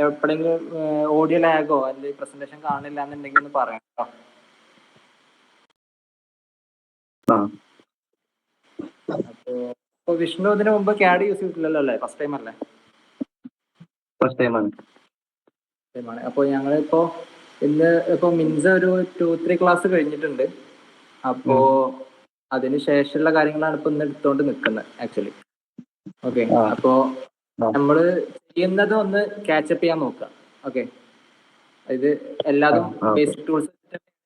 എപ്പോഴെങ്കിലും ഓഡിയോ ലാഗോ അല്ലെങ്കിൽ പ്രസന്റേഷൻ കാണില്ല എന്നുണ്ടെങ്കിൽ ഒന്ന് പറയാം കേട്ടോ. അപ്പൊ വിഷ്ണു ഇതിനു മുമ്പ് CAD യൂസ് ചെയ്തിട്ടില്ലല്ലോ അല്ലേ? ഫസ്റ്റ് ടൈം അല്ലേ? ഫസ്റ്റ് ടൈമാണ്. അപ്പോൾ ഞങ്ങളിപ്പോ ഇന്ന് ഇപ്പൊ മിൻസ ഒരു 2-3 ക്ലാസ് കഴിഞ്ഞിട്ടുണ്ട്. അപ്പോ അതിന് ശേഷമുള്ള കാര്യങ്ങളാണ് ഇപ്പൊ ഇന്ന് എടുത്തോണ്ട് നിൽക്കുന്നത് ആക്ച്വലി. ഓക്കെ, അപ്പോ നമ്മള് ചെയ്യുന്നത് ഒന്ന് ക്യാച്ചപ്പ് ചെയ്യാൻ നോക്കാം. ഓക്കെ, ഇത് എല്ലാതും ബേസിക് ടൂൾസ്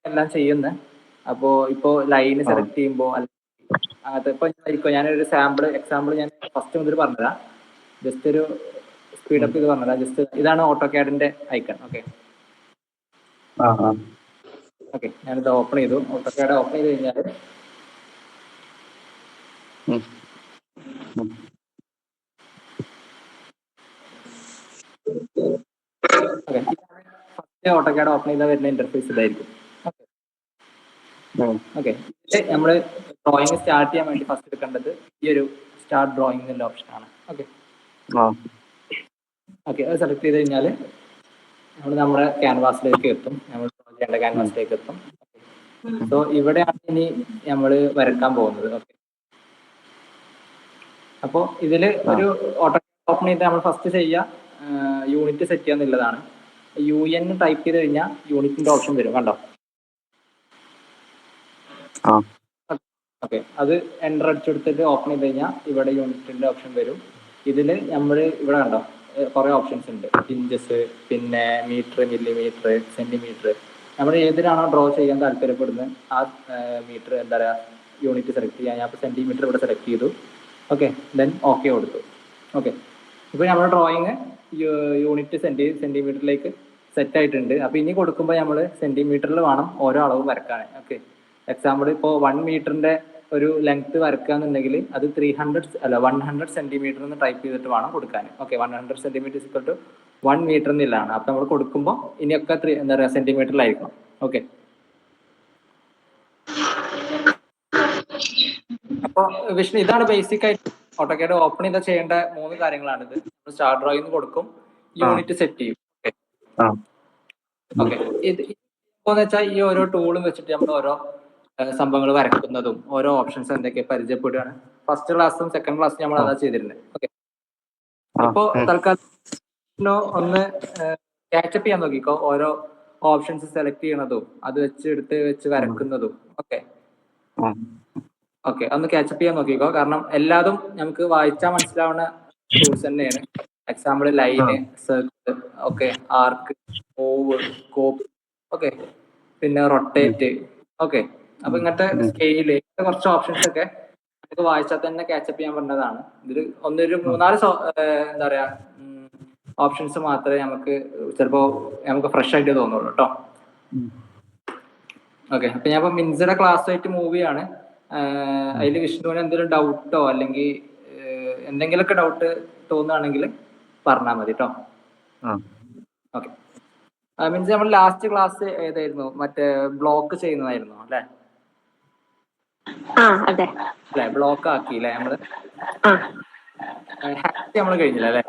എല്ലാം ചെയ്യുന്നത്. അപ്പോ ഇപ്പോ ലൈന് സെലക്ട് ചെയ്യുമ്പോൾ അങ്ങനത്തെ ഇപ്പൊ ഞാനൊരു എക്സാമ്പിൾ ഞാൻ ഫസ്റ്റ് മുതൽ പറഞ്ഞുതരാം. ജസ്റ്റ് ഒരു സ്പീഡപ്പ് ചെയ്ത് പറഞ്ഞുതരാം. ജസ്റ്റ് ഇതാണ് ഓട്ടോകാഡിന്റെ ഐക്കൺ. ഓക്കെ ഓക്കെ, ഞാനിത് ഓപ്പൺ ചെയ്തു. ഓട്ടോകാഡ് ഓപ്പൺ ചെയ്ത് കഴിഞ്ഞാൽ ഫസ്റ്റ് ഓട്ടോകാഡ് ഓപ്പൺ ചെയ്താൽ വരുന്ന ഇന്റർഫേസ് ഇതായിരിക്കും. ഓക്കെ, നമ്മള് ഡ്രോയിങ് സ്റ്റാർട്ട് ചെയ്യാൻ വേണ്ടി ഫസ്റ്റ് എടുക്കേണ്ടത് ഈ ഒരു സ്റ്റാർട്ട് ഡ്രോയിങ് എന്നുള്ള ഓപ്ഷനാണ്. ഓക്കെ ഓക്കെ, അത് സെലക്ട് ചെയ്ത് കഴിഞ്ഞാൽ നമ്മൾ നമ്മുടെ ക്യാൻവാസിലേക്ക് എത്തും. നമ്മൾ ചെയ്യേണ്ട ക്യാൻവാസിലേക്ക് എത്തും. സോ ഇവിടെയാണ് ഇനി നമ്മൾ വരക്കാൻ പോകുന്നത്. ഓക്കെ, അപ്പോൾ ഇതിൽ ഒരു ഓപ്പൺ ചെയ്ത് നമ്മൾ ഫസ്റ്റ് ചെയ്യുക യൂണിറ്റ് സെറ്റ് ചെയ്യാന്നുള്ളതാണ്. UN ടൈപ്പ് ചെയ്ത് കഴിഞ്ഞാൽ യൂണിറ്റിന്റെ ഓപ്ഷൻ വരും, കണ്ടോ? ഓക്കെ, അത് എൻ്റർ അടിച്ചെടുത്തിട്ട് ഓപ്പൺ ചെയ്ത് കഴിഞ്ഞാൽ ഇവിടെ യൂണിറ്റിന്റെ ഓപ്ഷൻ വരും. ഇതിൽ നമ്മൾ ഇവിടെ കണ്ടോ കുറേ ഓപ്ഷൻസ് ഉണ്ട്. ഇഞ്ചസ്, പിന്നെ മീറ്റർ, മില്ലിമീറ്റർ, സെന്റിമീറ്റർ. നമ്മൾ ഏതിനാണോ ഡ്രോ ചെയ്യാൻ താല്പര്യപ്പെടുന്നത് ആ മീറ്റർ എന്താ പറയുക യൂണിറ്റ് സെലക്ട് ചെയ്യാൻ. ഞാൻ ഇപ്പോൾ സെന്റിമീറ്റർ ഇവിടെ സെലക്ട് ചെയ്തു. ഓക്കെ, ദെൻ ഓക്കെ കൊടുത്തു. ഓക്കെ, ഇപ്പോൾ നമ്മുടെ ഡ്രോയിങ് യൂണിറ്റ് സെന്റിമീറ്ററിലേക്ക് സെറ്റ് ആയിട്ടുണ്ട്. അപ്പോൾ ഇനി കൊടുക്കുമ്പോൾ നമ്മൾ സെന്റിമീറ്ററിൽ വേണം ഓരോ അളവും വരക്കാൻ. ഓക്കെ, എക്സാമ്പിൾ ഇപ്പോൾ 1 മീറ്ററിന്റെ ഒരു ലെങ്ത് വരക്കുകയെന്നുണ്ടെങ്കിൽ അത് 100 സെന്റിമീറ്റർ എന്ന് ടൈപ്പ് ചെയ്തിട്ട് വേണം കൊടുക്കാൻ. Okay, 100 centimetre equal to 1 metre എന്നില്ലാണ്. അപ്പം നമ്മൾ കൊടുക്കുമ്പോൾ ഇനിയൊക്കെ എന്താ പറയുക സെന്റിമീറ്ററിലായിരിക്കും. ഓക്കെ, അപ്പോൾ വിഷ്ണു ഇതാണ് ബേസിക് ആയിട്ട് ഓട്ടോകാഡ് ഓപ്പൺ ചെയ്താൽ ചെയ്യേണ്ട 3 കാര്യങ്ങളാണിത്. സ്റ്റാർട്ട് ഡ്രോയിങ് കൊടുക്കും, യൂണിറ്റ് സെറ്റ് ചെയ്യും. ഓക്കെ, ഇത് ഇപ്പോന്ന് വെച്ചാൽ ഈ ഓരോ ടൂളും വെച്ചിട്ട് നമ്മൾ ഓരോ സംഭവങ്ങൾ വരക്കുന്നതും ഓരോ ഓപ്ഷൻസ് എന്തൊക്കെ പരിചയപ്പെടുകയാണ്. ഫസ്റ്റ് ക്ലാസ്സും സെക്കൻഡ് ക്ലാസ്സും നമ്മൾ അതാ ചെയ്തിരുന്നത്. ഓക്കെ, ഇപ്പോ തൽക്കാലം ഒന്ന് ക്യാച്ചപ്പ് ചെയ്യാൻ നോക്കിക്കോ. ഓരോ ഓപ്ഷൻസ് സെലക്ട് ചെയ്യണതും അത് വെച്ച് വരക്കുന്നതും. ഓക്കെ ഓക്കെ, ഒന്ന് ക്യാച്ചപ്പ് ചെയ്യാൻ നോക്കിക്കോ. കാരണം എല്ലാതും നമുക്ക് വായിച്ചാൽ മനസ്സിലാവുന്ന ടൂൾസ് തന്നെയാണ്. എക്സാമ്പിൾ ലൈന്, സർക്കിൾ, ഓക്കെ, ആർക്ക്, മൂവ്, കോപ്പ്, ഓക്കെ, പിന്നെ റൊട്ടേറ്റ്. ഓക്കെ, അപ്പൊ ഇങ്ങനത്തെ സ്കെയില് കുറച്ച് ഓപ്ഷൻസ് ഒക്കെ നമുക്ക് വായിച്ചാൽ തന്നെ ക്യാച്ചപ്പ് ചെയ്യാൻ പറ്റുന്നതാണ്. ഇതിൽ ഒരു 3-4 എന്താ പറയാ ഓപ്ഷൻസ് മാത്രമേ നമുക്ക് ഫ്രഷ് ആയിട്ട് തോന്നുള്ളൂ കേട്ടോ. ഓക്കെ, അപ്പൊ ഞാൻ ഇപ്പൊ മിൻസയുടെ ക്ലാസ് ആയിട്ട് മൂവ് ചെയ്യാണ്. അതിൽ വിഷ്ണുവിന് എന്തെങ്കിലും ഡൗട്ടോ അല്ലെങ്കിൽ എന്തെങ്കിലുമൊക്കെ ഡൗട്ട് തോന്നുകയാണെങ്കിൽ പറഞ്ഞാൽ മതി കേട്ടോ. ഓക്കെ, മീൻസ് നമ്മൾ ലാസ്റ്റ് ക്ലാസ് ഏതായിരുന്നു? മറ്റേ ബ്ലോക്ക് ചെയ്യുന്നതായിരുന്നു അല്ലേ? അല്ലെ, ബ്ലോക്ക് ആക്കിയില്ലേ നമ്മള്? ഹാക്ക് നമ്മൾ കഴിഞ്ഞില്ല അല്ലേ?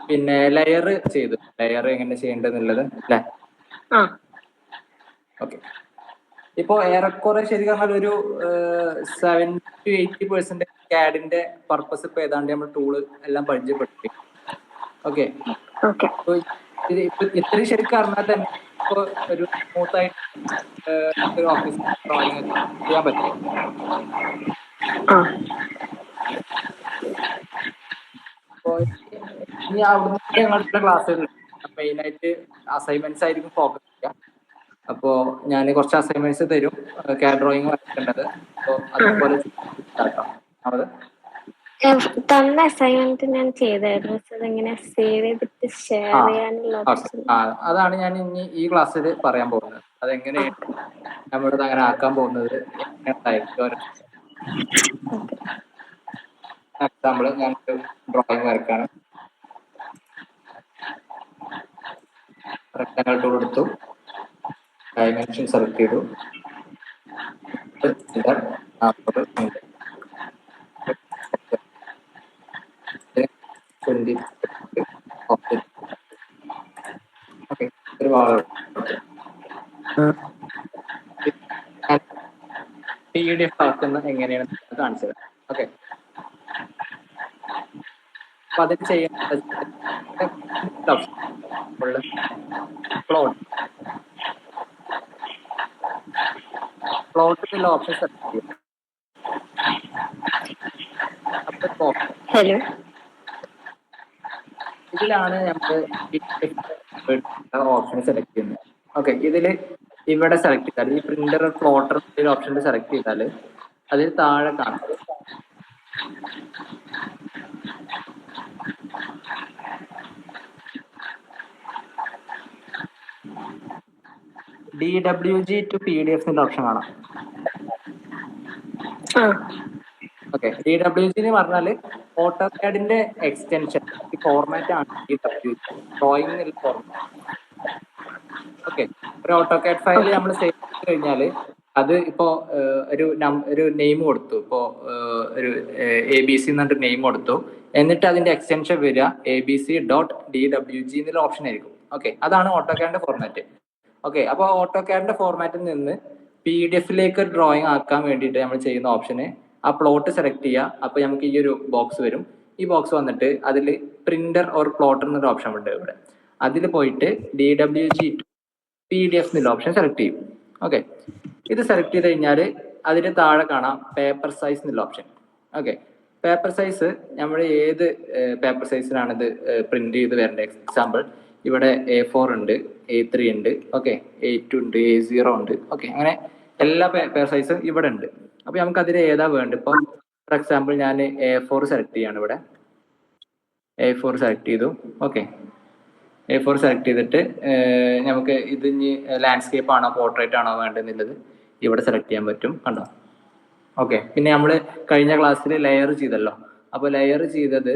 പിന്നെ ലെയർ ചെയ്തു. ലെയർ എങ്ങനെ ചെയ്യേണ്ടതെന്നുള്ളത് അല്ലേ? ഓക്കെ, ഇപ്പോ ഏറെക്കുറെ ശരി പറഞ്ഞാൽ ഒരു 70-80% CAD-ന്റെ പർപ്പസ് ഇപ്പൊ ഏതാണ്ട് നമ്മൾ ടൂള് എല്ലാം പരിചയപ്പെടുത്തി. ഓക്കെ, ഇത്രയും ശരിക്കും അറിഞ്ഞാൽ തന്നെ ഇപ്പൊ ഒരു സ്മൂത്തായിട്ട് ഓഫീസ് ഡ്രോയിങ് ചെയ്യാൻ പറ്റും. അപ്പോ ഇനി അവിടുന്ന് ഞങ്ങളുടെ ക്ലാസ്സുകൾ മെയിനായിട്ട് അസൈൻമെന്റ്സ് ആയിരിക്കും ഫോക്കസ് ചെയ്യുക. അപ്പോ ഞാൻ കുറച്ച് അസൈൻമെന്റ്സ് തരും, CAD ഡ്രോയിങ് വരയ്ക്കേണ്ടത്. അപ്പോൾ അതുപോലെ തന്ന അസൈൻമെന്റ് ഞാൻ ചെയ്തായിരുന്നു. സേവ് ചെയ്തിട്ട് ഷെയർ ചെയ്യാനുള്ള അതാണ് ഞാൻ ഇനി ഈ ക്ലാസ്സിൽ പറയാൻ പോകുന്നത്. അതെങ്ങനെയാണ് നമ്മളിത് അങ്ങനെ ആക്കാൻ പോകുന്നത്, എക്സാമ്പിൾ ഞാൻ ഡ്രോയിങ് വരക്കാണ്. റെക്ടാങ്കിൾ ടൂൾ എടുത്തു, ഡയമെൻഷൻ സെലക്ട് ചെയ്തു, പ്രിന്റ് ഓക്കെ ഒരു വാൾ PDF ആക്കുന്നത് എങ്ങനെയാണ് കാണിച്ചത്. ഓക്കെ, അപ്പൊ അതിന് ചെയ്യുന്നത് പ്ലോട്ടിലുള്ള ഓപ്ഷൻ സെലക്ട് ചെയ്യും. അപ്പൊ ഹലോ ഇതിലാണ് നമ്മൾ ഓപ്ഷൻ സെലക്ട് ചെയ്യുന്നത്. ഓക്കെ, ഇതില് ഇവിടെ സെലക്ട് ചെയ്താൽ ഈ പ്രിന്റർ പ്ലോട്ടർ ഓപ്ഷനിൽ സെലക്ട് ചെയ്താൽ അതിൽ താഴെ കാണാം DWG to PDF ഓപ്ഷൻ കാണാം. ഓക്കെ, DWG എന്ന് പറഞ്ഞാല് ഓട്ടോകാഡിന്റെ എക്സ്റ്റൻഷൻ ഫോർമാറ്റ് ആണ് DWG, ഡ്രോയിങ് ഫോർമാറ്റ്. ഓക്കെ, ഒരു ഓട്ടോകാഡ് ഫയൽ നമ്മൾ സേവ് ചെയ്ത് കഴിഞ്ഞാൽ അത് ഇപ്പോ ഒരു നെയിം കൊടുത്തു, ഇപ്പോ ഒരു ABC എന്നിട്ട് നെയിം കൊടുത്തു, എന്നിട്ട് അതിന്റെ എക്സ്റ്റൻഷൻ വരിക abc.dwg എന്നുള്ള ഓപ്ഷൻ ആയിരിക്കും. ഓക്കെ, അതാണ് ഓട്ടോകാഡിന്റെ ഫോർമാറ്റ്. ഓക്കെ, അപ്പൊ ഓട്ടോകാഡിന്റെ ഫോർമാറ്റിൽ നിന്ന് PDF ഒരു ഡ്രോയിങ് ആക്കാൻ വേണ്ടിയിട്ട് നമ്മൾ ചെയ്യുന്ന ഓപ്ഷന് ആ പ്ലോട്ട് സെലക്ട് ചെയ്യുക. അപ്പൊ നമുക്ക് ഈ ഒരു ബോക്സ് വരും. ഈ ബോക്സ് വന്നിട്ട് അതിൽ പ്രിന്റർ ഓർ പ്ലോട്ടർ എന്നൊരു ഓപ്ഷൻ ഉണ്ട് ഇവിടെ. അതിൽ പോയിട്ട് DWG PDF എന്നുള്ള ഓപ്ഷൻ സെലക്ട് ചെയ്യും. ഓക്കെ, ഇത് സെലക്ട് ചെയ്ത് കഴിഞ്ഞാൽ അതിന് താഴെ കാണാം പേപ്പർ സൈസ് എന്നുള്ള ഓപ്ഷൻ. ഓക്കെ, പേപ്പർ സൈസ് നമ്മൾ ഏത് പേപ്പർ സൈസിലാണ് ഇത് പ്രിന്റ് ചെയ്ത് വരേണ്ടത്. എക്സാമ്പിൾ ഇവിടെ A4 ഉണ്ട്, A3 ഉണ്ട്, ഓക്കെ, A2 ഉണ്ട്, A0 ഉണ്ട്. ഓക്കെ, അങ്ങനെ എല്ലാ പേപ്പർ സൈസും ഇവിടെ ഉണ്ട്. അപ്പൊ നമുക്ക് അതിൽ ഏതാ വേണ്ടത്? ഇപ്പൊ ഫോർ എക്സാമ്പിൾ ഞാൻ A4 സെലക്ട് ചെയ്യാണ്. ഇവിടെ A4 സെലക്ട് ചെയ്തു. ഓക്കെ, A4 സെലക്ട് ചെയ്തിട്ട് നമുക്ക് ഇത് ഇനി ലാൻഡ്സ്കേപ്പ് ആണോ പോർട്രേറ്റ് ആണോ വേണ്ടതെന്നുള്ളത് ഇവിടെ സെലക്ട് ചെയ്യാൻ പറ്റും. കണ്ടോ? ഓക്കെ, പിന്നെ നമ്മൾ കഴിഞ്ഞ ക്ലാസ്സിൽ ലെയർ ചെയ്തല്ലോ. അപ്പൊ ലെയർ ചെയ്തത്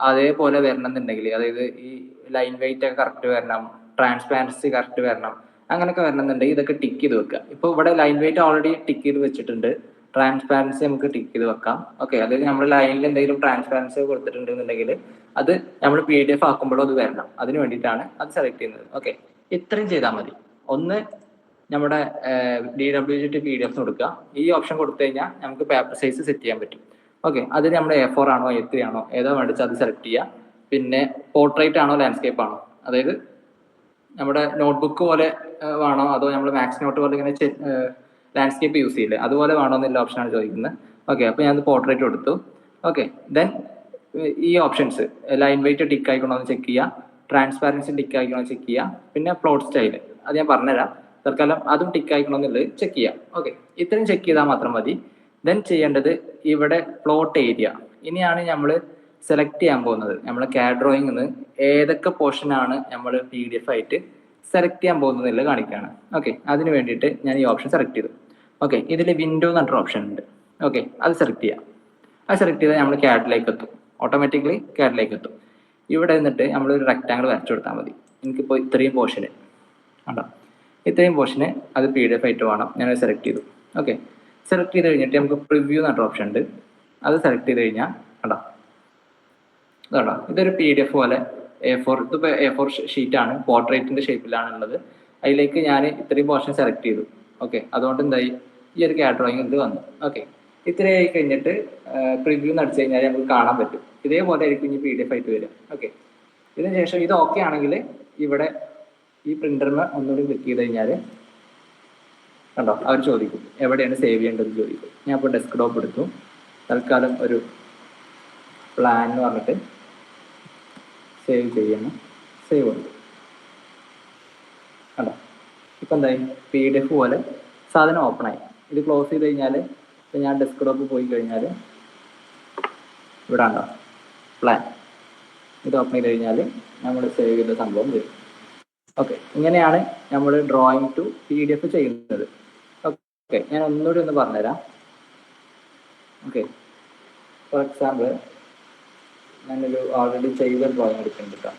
അതേപോലെ വരണം എന്നുണ്ടെങ്കിൽ, അതായത് ഈ ലൈൻ വെയിറ്റ് ഒക്കെ കറക്റ്റ് വരണം, ട്രാൻസ്പാരൻസി കറക്റ്റ് വരണം, അങ്ങനെയൊക്കെ വരണം എന്നുണ്ടെങ്കിൽ ഇതൊക്കെ ടിക്ക് ചെയ്ത് വെക്കുക. ഇപ്പൊ ഇവിടെ ലൈൻ വെയിറ്റ് ഓൾറെഡി ടിക്ക് ചെയ്ത് വെച്ചിട്ടുണ്ട്, ട്രാൻസ്പാരൻസി നമുക്ക് ടിക്ക് ചെയ്ത് വെക്കാം. ഓക്കെ, അതായത് നമ്മൾ ലൈനിൽ എന്തെങ്കിലും ട്രാൻസ്പാരൻസി കൊടുത്തിട്ടുണ്ട് എന്നുണ്ടെങ്കിൽ അത് നമ്മൾ PDF ആക്കുമ്പോഴും അത് വരണം. അതിന് വേണ്ടിയിട്ടാണ് അത് സെലക്ട് ചെയ്യുന്നത്. ഓക്കെ, ഇത്രയും ചെയ്താൽ മതി. ഒന്ന് നമ്മുടെ DWG to PDF കൊടുക്കുക. ഈ ഓപ്ഷൻ കൊടുത്തു കഴിഞ്ഞാൽ നമുക്ക് പേപ്പർ സൈസ് സെറ്റ് ചെയ്യാൻ പറ്റും. ഓക്കെ, അതിന് നമ്മൾ A4 ആണോ A3 ആണോ ഏതാ വേണ്ടിച്ചാൽ അത് സെലക്ട് ചെയ്യുക. പിന്നെ പോർട്രേറ്റ് ആണോ ലാൻഡ്സ്കേപ്പ് ആണോ, അതായത് നമ്മുടെ നോട്ട്ബുക്ക് പോലെ വേണോ അതോ നമ്മൾ മാക്സ് നോട്ട് പോലെ ഇങ്ങനെ ലാൻഡ്സ്കേപ്പ് യൂസ് ചെയ്യില്ലേ അതുപോലെ വേണോ എന്നുള്ള ഓപ്ഷനാണ് ചോദിക്കുന്നത്. ഓക്കെ, അപ്പോൾ ഞാൻ പോർട്രേറ്റ് കൊടുത്തു. ഓക്കെ, ദെൻ ഈ ഓപ്ഷൻസ് ലൈൻ വെയിറ്റ് ടിക്ക് ആയിക്കണോ എന്ന് ചെക്ക് ചെയ്യുക, ട്രാൻസ്പാരൻസി ടിക്ക് ആയിക്കണോ ചെക്ക് ചെയ്യുക, പിന്നെ പ്ലോട്ട് സ്റ്റൈൽ അത് ഞാൻ പറഞ്ഞുതരാം. തൽക്കാലം അതും ടിക്ക് ആയിക്കണോ എന്നുള്ളത് ചെക്ക് ചെയ്യാം. ഓക്കെ, ഇത്രയും ചെക്ക് ചെയ്താൽ മാത്രം മതി. ദെൻ ചെയ്യേണ്ടത് ഇവിടെ പ്ലോട്ട് ഏരിയ. ഇനിയാണ് നമ്മൾ സെലക്ട് ചെയ്യാൻ പോകുന്നത്. നമ്മൾ CAD ഡ്രോയിങ് നിന്ന് ഏതൊക്കെ പോർഷൻ ആണ് നമ്മൾ PDF ആയിട്ട് സെലക്ട് ചെയ്യാൻ പോകുന്നതിൽ കാണിക്കുകയാണ്. ഓക്കെ, അതിന് വേണ്ടിയിട്ട് ഞാൻ ഈ ഓപ്ഷൻ സെലക്ട് ചെയ്തു. ഓക്കെ, ഇതിൽ വിൻഡോ എന്ന് പറഞ്ഞൊരു ഓപ്ഷൻ ഉണ്ട്. ഓക്കെ, അത് സെലക്ട് ചെയ്യാം. അത് സെലക്ട് ചെയ്താൽ നമ്മൾ CAD-ലേക്ക് എത്തും, ഓട്ടോമാറ്റിക്കലി CAD-ലേക്ക് എത്തും. ഇവിടെ നിന്നിട്ട് നമ്മളൊരു റെക്ടാങ്കിൾ വരച്ചു കൊടുത്താൽ മതി. എനിക്കിപ്പോൾ ഇത്രയും പോർഷന് ഉണ്ടോ, ഇത്രയും പോർഷന് അത് PDF ആയിട്ട് വേണം. ഞാനത് സെലക്ട് ചെയ്തു. ഓക്കെ, സെലക്ട് ചെയ്ത് കഴിഞ്ഞിട്ട് നമുക്ക് പ്രിവ്യൂ എന്ന് പറഞ്ഞ ഓപ്ഷൻ ഉണ്ട്. അത് സെലക്ട് ചെയ്ത് കഴിഞ്ഞാൽ കണ്ടോ, ഇതാണോ, ഇതൊരു PDF പോലെ A4, ഇതിപ്പോൾ A4 ഷീറ്റാണ്, പോർട്രേറ്റിന്റെ ഷേപ്പിലാണ് ഉള്ളത്. അതിലേക്ക് ഞാൻ ഇത്രയും പോർഷൻ സെലക്ട് ചെയ്തു. ഓക്കെ, അതുകൊണ്ട് എന്തായി, ഈ ഒരു CAD ഡ്രോയിങ് ഇത് വന്നു. ഓക്കെ, ഇത്രയായി കഴിഞ്ഞിട്ട് പ്രിവ്യൂ നടിച്ചു കഴിഞ്ഞാൽ നമുക്ക് കാണാൻ പറ്റും. ഇതേപോലെ ആയിരിക്കും ഇനി PDF ആയിട്ട് വരും. ഓക്കെ, ഇതിന് ശേഷം ഇത് ഓക്കെ ആണെങ്കിൽ ഇവിടെ ഈ പ്രിന്ററിന് ഒന്നുകൂടി ക്ലിക്ക് ചെയ്ത് കഴിഞ്ഞാൽ കണ്ടോ, അവർ ചോദിക്കും എവിടെയാണ് സേവ് ചെയ്യേണ്ടതെന്ന് ചോദിക്കും. ഞാൻ ഇപ്പോൾ ഡെസ്ക്ടോപ്പ് എടുത്തു. തൽക്കാലം ഒരു പ്ലാൻ എന്ന് പറഞ്ഞിട്ട് സേവ് ചെയ്യുന്നു. സേവ് കൊടുത്തു. കണ്ടോ, ഇപ്പം എന്തായി, PDF പോലെ സാധനം ഓപ്പണായി. ഇത് ക്ലോസ് ചെയ്ത് കഴിഞ്ഞാൽ ഇപ്പം ഞാൻ ഡെസ്ക്ടോപ്പ് പോയി കഴിഞ്ഞാൽ ഇവിടെ ഉണ്ടോ പ്ലാൻ, ഇത് ഓപ്പൺ ചെയ്ത് കഴിഞ്ഞാൽ നമ്മൾ സേവ് ചെയ്ത സംഭവം വരും. ഓക്കെ, ഇങ്ങനെയാണ് നമ്മൾ ഡ്രോയിങ് ടു PDF ചെയ്യുന്നത്. ഓക്കെ, ഞാൻ ഒന്നുകൂടി ഒന്ന് പറഞ്ഞുതരാം. ഓക്കെ, ഫോർ എക്സാമ്പിൾ ഞാനൊരു ഓൾറെഡി ചെയ്ത ഡ്രോയിങ് എടുക്കുന്നുണ്ട് കേട്ടോ.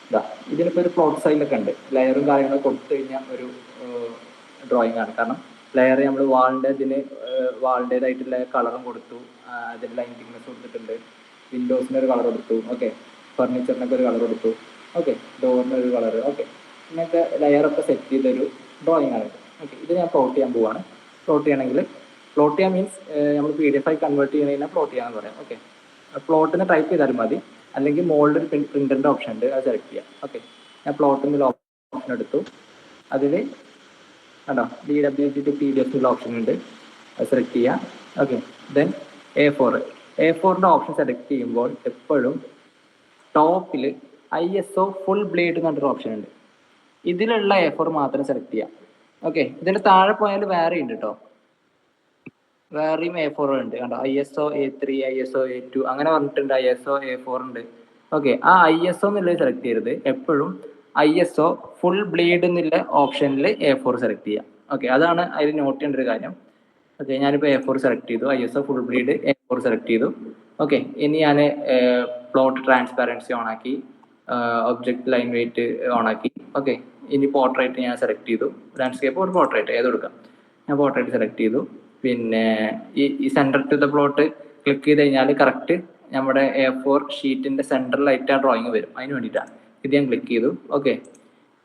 ഇതാ, ഇതിനിപ്പോൾ ഒരു പ്ലോട്ട് സ്റ്റൈലൊക്കെ ഉണ്ട്, ലെയറും കാര്യങ്ങളൊക്കെ കൊടുത്തു കഴിഞ്ഞാൽ ഒരു ഡ്രോയിങ് ആണ്. കാരണം ലെയർ നമ്മൾ വാളിൻ്റെ ഇതിന് വാളിൻ്റെതായിട്ടുള്ള കളറും കൊടുത്തു, അതിന് ലൈൻ തിക്നെസ് കൊടുത്തിട്ടുണ്ട്, വിൻഡോസിന് ഒരു കളർ കൊടുത്തു, ഓക്കെ, ഫർണിച്ചറിനൊക്കെ ഒരു കളർ കൊടുത്തു, ഓക്കെ, ഡോറിന് ഒരു കളർ, ഓക്കെ, ഇങ്ങനത്തെ ലെയറൊക്കെ സെറ്റ് ചെയ്തൊരു ഡ്രോയിങ് ആണ്. ഓക്കെ, ഇത് ഞാൻ പ്ലോട്ട് ചെയ്യാൻ പോവാണ്. പ്ലോട്ട് ചെയ്യണമെങ്കിൽ പ്ലോട്ട് ചെയ്യാൻ മീൻസ് നമ്മൾ PDF ആയി കൺവേർട്ട് ചെയ്യണമെങ്കിൽ പ്ലോട്ട് ചെയ്യാന്ന് പറയാം. ഓക്കെ, പ്ലോട്ടിന് ടൈപ്പ് ചെയ്താലും മതി, അല്ലെങ്കിൽ മുകളിൽ ഒരു പ്രിന്ററിൻ്റെ ഓപ്ഷൻ ഉണ്ട്, അത് സെലക്ട് ചെയ്യാം. ഓക്കെ, ഞാൻ പ്ലോട്ടിൻ്റെ ഓപ്ഷൻ എടുത്തു. അതിൽ കണ്ടോ DWG to PDF എന്നുള്ള ഓപ്ഷൻ ഉണ്ട്, അത് സെലക്ട് ചെയ്യാം. ഓക്കെ, ദെൻ A4ൻ്റെ ഓപ്ഷൻ സെലക്ട് ചെയ്യുമ്പോൾ എപ്പോഴും ടോപ്പിൽ ISO ഫുൾ ബ്ലേഡ് എന്ന് പറഞ്ഞൊരു ഓപ്ഷൻ ഉണ്ട്. ഇതിലുള്ള A4 മാത്രം സെലക്ട് ചെയ്യാം. ഓക്കെ, ഇതിൻ്റെ താഴെ പോയാൽ വേറെ ഉണ്ട് കേട്ടോ, വേറെയും A4 ഉണ്ട് കണ്ടോ, ISO A3, ISO A2 അങ്ങനെ പറഞ്ഞിട്ടുണ്ട്, ISO A4 ഉണ്ട്. ഓക്കെ, ആ ISO എന്നുള്ളത് സെലക്ട് ചെയ്യരുത്, എപ്പോഴും ISO ഫുൾ ബ്ലേഡ് എന്നുള്ള ഓപ്ഷനിൽ A4 സെലക്ട് ചെയ്യാം. ഓക്കെ, അതാണ് അതിൽ നോട്ട് ചെയ്യേണ്ട ഒരു കാര്യം. ഓക്കെ, ഞാനിപ്പോൾ A4 സെലക്ട് ചെയ്തു, ISO full bleed A4 select ചെയ്തു. ഓക്കെ, ഇനി ഞാൻ പ്ലോട്ട് ട്രാൻസ്പാരൻസി ഓണാക്കി, ഒബ്ജക്റ്റ് ലൈൻ വെയിറ്റ് ഓണാക്കി. ഓക്കെ, ഇനി പോർട്രേറ്റ് ഞാൻ സെലക്ട് ചെയ്തു, ലാൻഡ്സ്കേപ്പ് ഒരു പോർട്രേറ്റ് ഏത് കൊടുക്കാം, ഞാൻ പോർട്രേറ്റ് സെലക്ട് ചെയ്തു. പിന്നെ ഈ centre to the plot click ചെയ്ത് കഴിഞ്ഞാൽ കറക്റ്റ് നമ്മുടെ A4 ഷീറ്റിൻ്റെ സെൻറ്ററിലായിട്ട് ആ ഡ്രോയിങ് വരും, അതിന് വേണ്ടിയിട്ടാണ് ഇത് ഞാൻ ക്ലിക്ക് ചെയ്തു. ഓക്കെ,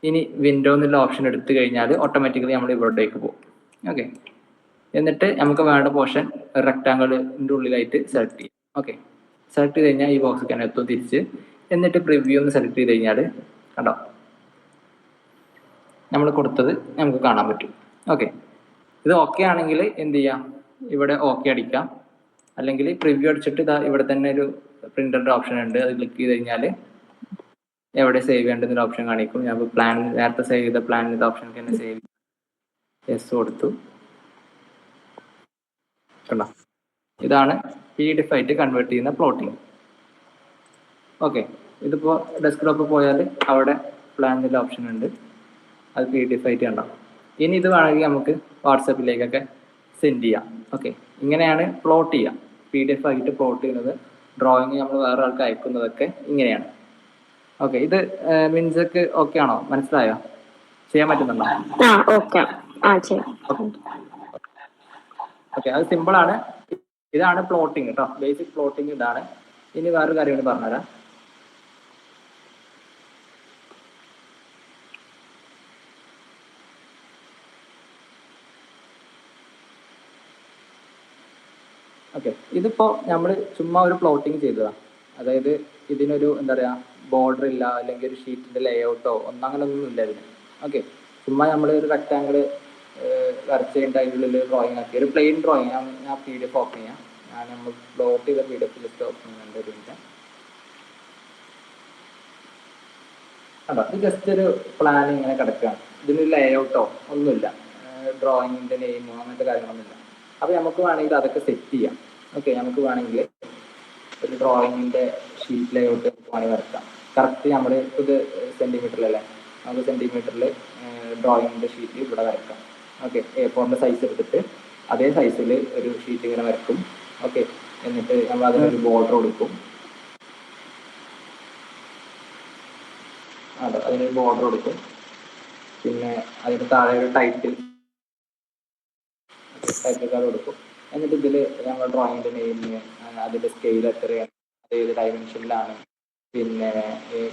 ഇനി വിൻഡോ എന്നുള്ള ഓപ്ഷൻ എടുത്തു കഴിഞ്ഞാൽ ഓട്ടോമാറ്റിക്കലി നമ്മൾ ഇവിടേക്ക് പോകും. ഓക്കെ, എന്നിട്ട് നമുക്ക് വേണ്ട പോർഷൻ റെക്ടാങ്കിളിൻ്റെ ഉള്ളിലായിട്ട് സെലക്ട് ചെയ്യും. ഓക്കെ, സെലക്ട് ചെയ്ത് കഴിഞ്ഞാൽ ഈ ബോക്സ് തന്നെ എത്തും തിരിച്ച്. എന്നിട്ട് പ്രിവ്യൂ എന്ന് സെലക്ട് ചെയ്ത് കഴിഞ്ഞാൽ കണ്ടോ നമ്മൾ കൊടുത്തത് നമുക്ക് കാണാൻ പറ്റും. ഓക്കെ, ഇത് ഓക്കെ ആണെങ്കിൽ എന്ത് ചെയ്യാം, ഇവിടെ ഓക്കെ അടിക്കാം, അല്ലെങ്കിൽ പ്രിവ്യൂ അടിച്ചിട്ട് ഇതാ ഇവിടെ തന്നെ ഒരു പ്രിന്ററിൻ്റെ ഓപ്ഷൻ ഉണ്ട്, അത് ക്ലിക്ക് ചെയ്ത് കഴിഞ്ഞാൽ എവിടെ സേവ് ചെയ്യേണ്ടതിൻ്റെ ഓപ്ഷൻ കാണിക്കും. ഞാൻ പ്ലാൻ നേരത്തെ സേവ് ചെയ്ത പ്ലാനിൻ്റെ ഓപ്ഷൻ തന്നെ സേവ് യെസ് കൊടുത്തു. കണ്ടോ, ഇതാണ് PDF ആയിട്ട് കൺവേർട്ട് ചെയ്യുന്ന പ്ലോട്ടിങ്. ഓക്കെ, ഇതിപ്പോൾ ഡെസ്ക്ടോപ്പ് പോയാൽ അവിടെ പ്ലാനിൻ്റെ ഓപ്ഷൻ ഉണ്ട്, അത് PDF ആയിട്ട് ഉണ്ടാവും. ഇനി ഇത് വേണമെങ്കിൽ നമുക്ക് വാട്സപ്പിലേക്കൊക്കെ സെൻഡ് ചെയ്യാം. ഓക്കെ, ഇങ്ങനെയാണ് പ്ലോട്ട് ചെയ്യുക, PDF ആയിട്ട് പ്ലോട്ട് ചെയ്യുന്നത്, ഡ്രോയിങ് നമ്മൾ വേറെ ആൾക്ക് അയക്കുന്നതൊക്കെ ഇങ്ങനെയാണ്. ഓക്കെ, ഇത് മിൻസക്ക് ഓക്കെ ആണോ, മനസ്സിലായോ, ചെയ്യാൻ പറ്റുന്നുണ്ടോ? ഓക്കെ, ഓക്കെ, അത് സിമ്പിളാണ്. ഇതാണ് പ്ലോട്ടിങ് കേട്ടോ, ബേസിക് പ്ലോട്ടിങ് ഇതാണ്. ഇനി വേറൊരു കാര്യം കൂടി പറഞ്ഞുതരാം. ഓക്കെ, ഇതിപ്പോൾ നമ്മൾ ചുമ്മാ ഒരു പ്ലോട്ടിങ് ചെയ്തതാണ്, അതായത് ഇതിനൊരു എന്താ പറയുക ബോർഡർ ഇല്ല, അല്ലെങ്കിൽ ഒരു ഷീറ്റിൻ്റെ ലേഔട്ടോ ഒന്നും അങ്ങനെ ഒന്നും ഇല്ല ഇതിന്. ഓക്കെ, ചുമ്മാ നമ്മൾ ഒരു റെക്ടാങ്കിൾ വരച്ച് കഴിഞ്ഞിട്ട് അതിൻ്റെ ഉള്ളിൽ ഡ്രോയിങ് ആക്കി, ഒരു പ്ലെയിൻ ഡ്രോയിങ് ഞാൻ PDF ഓപ്പൺ ചെയ്യാം. ഞാൻ നമ്മൾ പ്ലോട്ട് ചെയ്ത PDF ലിസ്റ്റ് ഓപ്പൺ ചെയ്യുന്നുണ്ട് ഒരു മിനിറ്റ്. അതാ ഇത് ജസ്റ്റ് ഒരു പ്ലാൻ ഇങ്ങനെ കിടക്കുകയാണ്, ഇതിന് ലേഔട്ടോ ഒന്നുമില്ല, ഡ്രോയിങ്ങിൻ്റെ നെയിമോ അങ്ങനത്തെ കാര്യങ്ങളൊന്നുമില്ല. അപ്പോൾ നമുക്ക് വേണമെങ്കിൽ അതൊക്കെ സെറ്റ് ചെയ്യാം. ഓക്കെ, നമുക്ക് വേണമെങ്കിൽ ഒരു ഡ്രോയിങ്ങിൻ്റെ ഷീറ്റ് ലേഔട്ട് നമുക്ക് വേണമെങ്കിൽ വരക്കാം. കറക്റ്റ് നമ്മൾ ഇത് സെൻറ്റിമീറ്ററിലല്ലേ, നമുക്ക് സെൻറ്റിമീറ്ററിൽ ഡ്രോയിങ്ങിൻ്റെ ഷീറ്റ് ഇവിടെ വരക്കാം. ഓക്കെ, A4ൻ്റെ സൈസ് എടുത്തിട്ട് അതേ സൈസിൽ ഒരു ഷീറ്റ് ഇങ്ങനെ വരക്കും. ഓക്കെ, എന്നിട്ട് നമ്മൾ അതിനൊരു ബോർഡർ കൊടുക്കും. അതെ, അതിനൊരു ബോർഡർ കൊടുക്കും. പിന്നെ അതിന് താഴെ ഒരു ടൈറ്റിൽ കാർഡ് കൊടുക്കും. എന്നിട്ട് ഇതിൽ നമ്മൾ ഡ്രോയിങ്ങിൻ്റെ നെയിം, അതിൻ്റെ സ്കെയിൽ എത്രയാണ്, അത് ഏത് ഡയമെൻഷനിലാണ്, പിന്നെ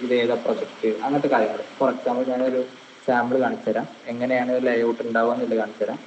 ഇത് ഏതാ പ്രൊജക്റ്റ്, അങ്ങനത്തെ കാര്യങ്ങൾ. ഫോർ എക്സാമ്പിൾ ഞാനൊരു സാമ്പിൾ കാണിച്ചു തരാം, എങ്ങനെയാണ് ലേഔട്ട് ഉണ്ടാവുക എന്നുള്ളത് കാണിച്ചു തരാം.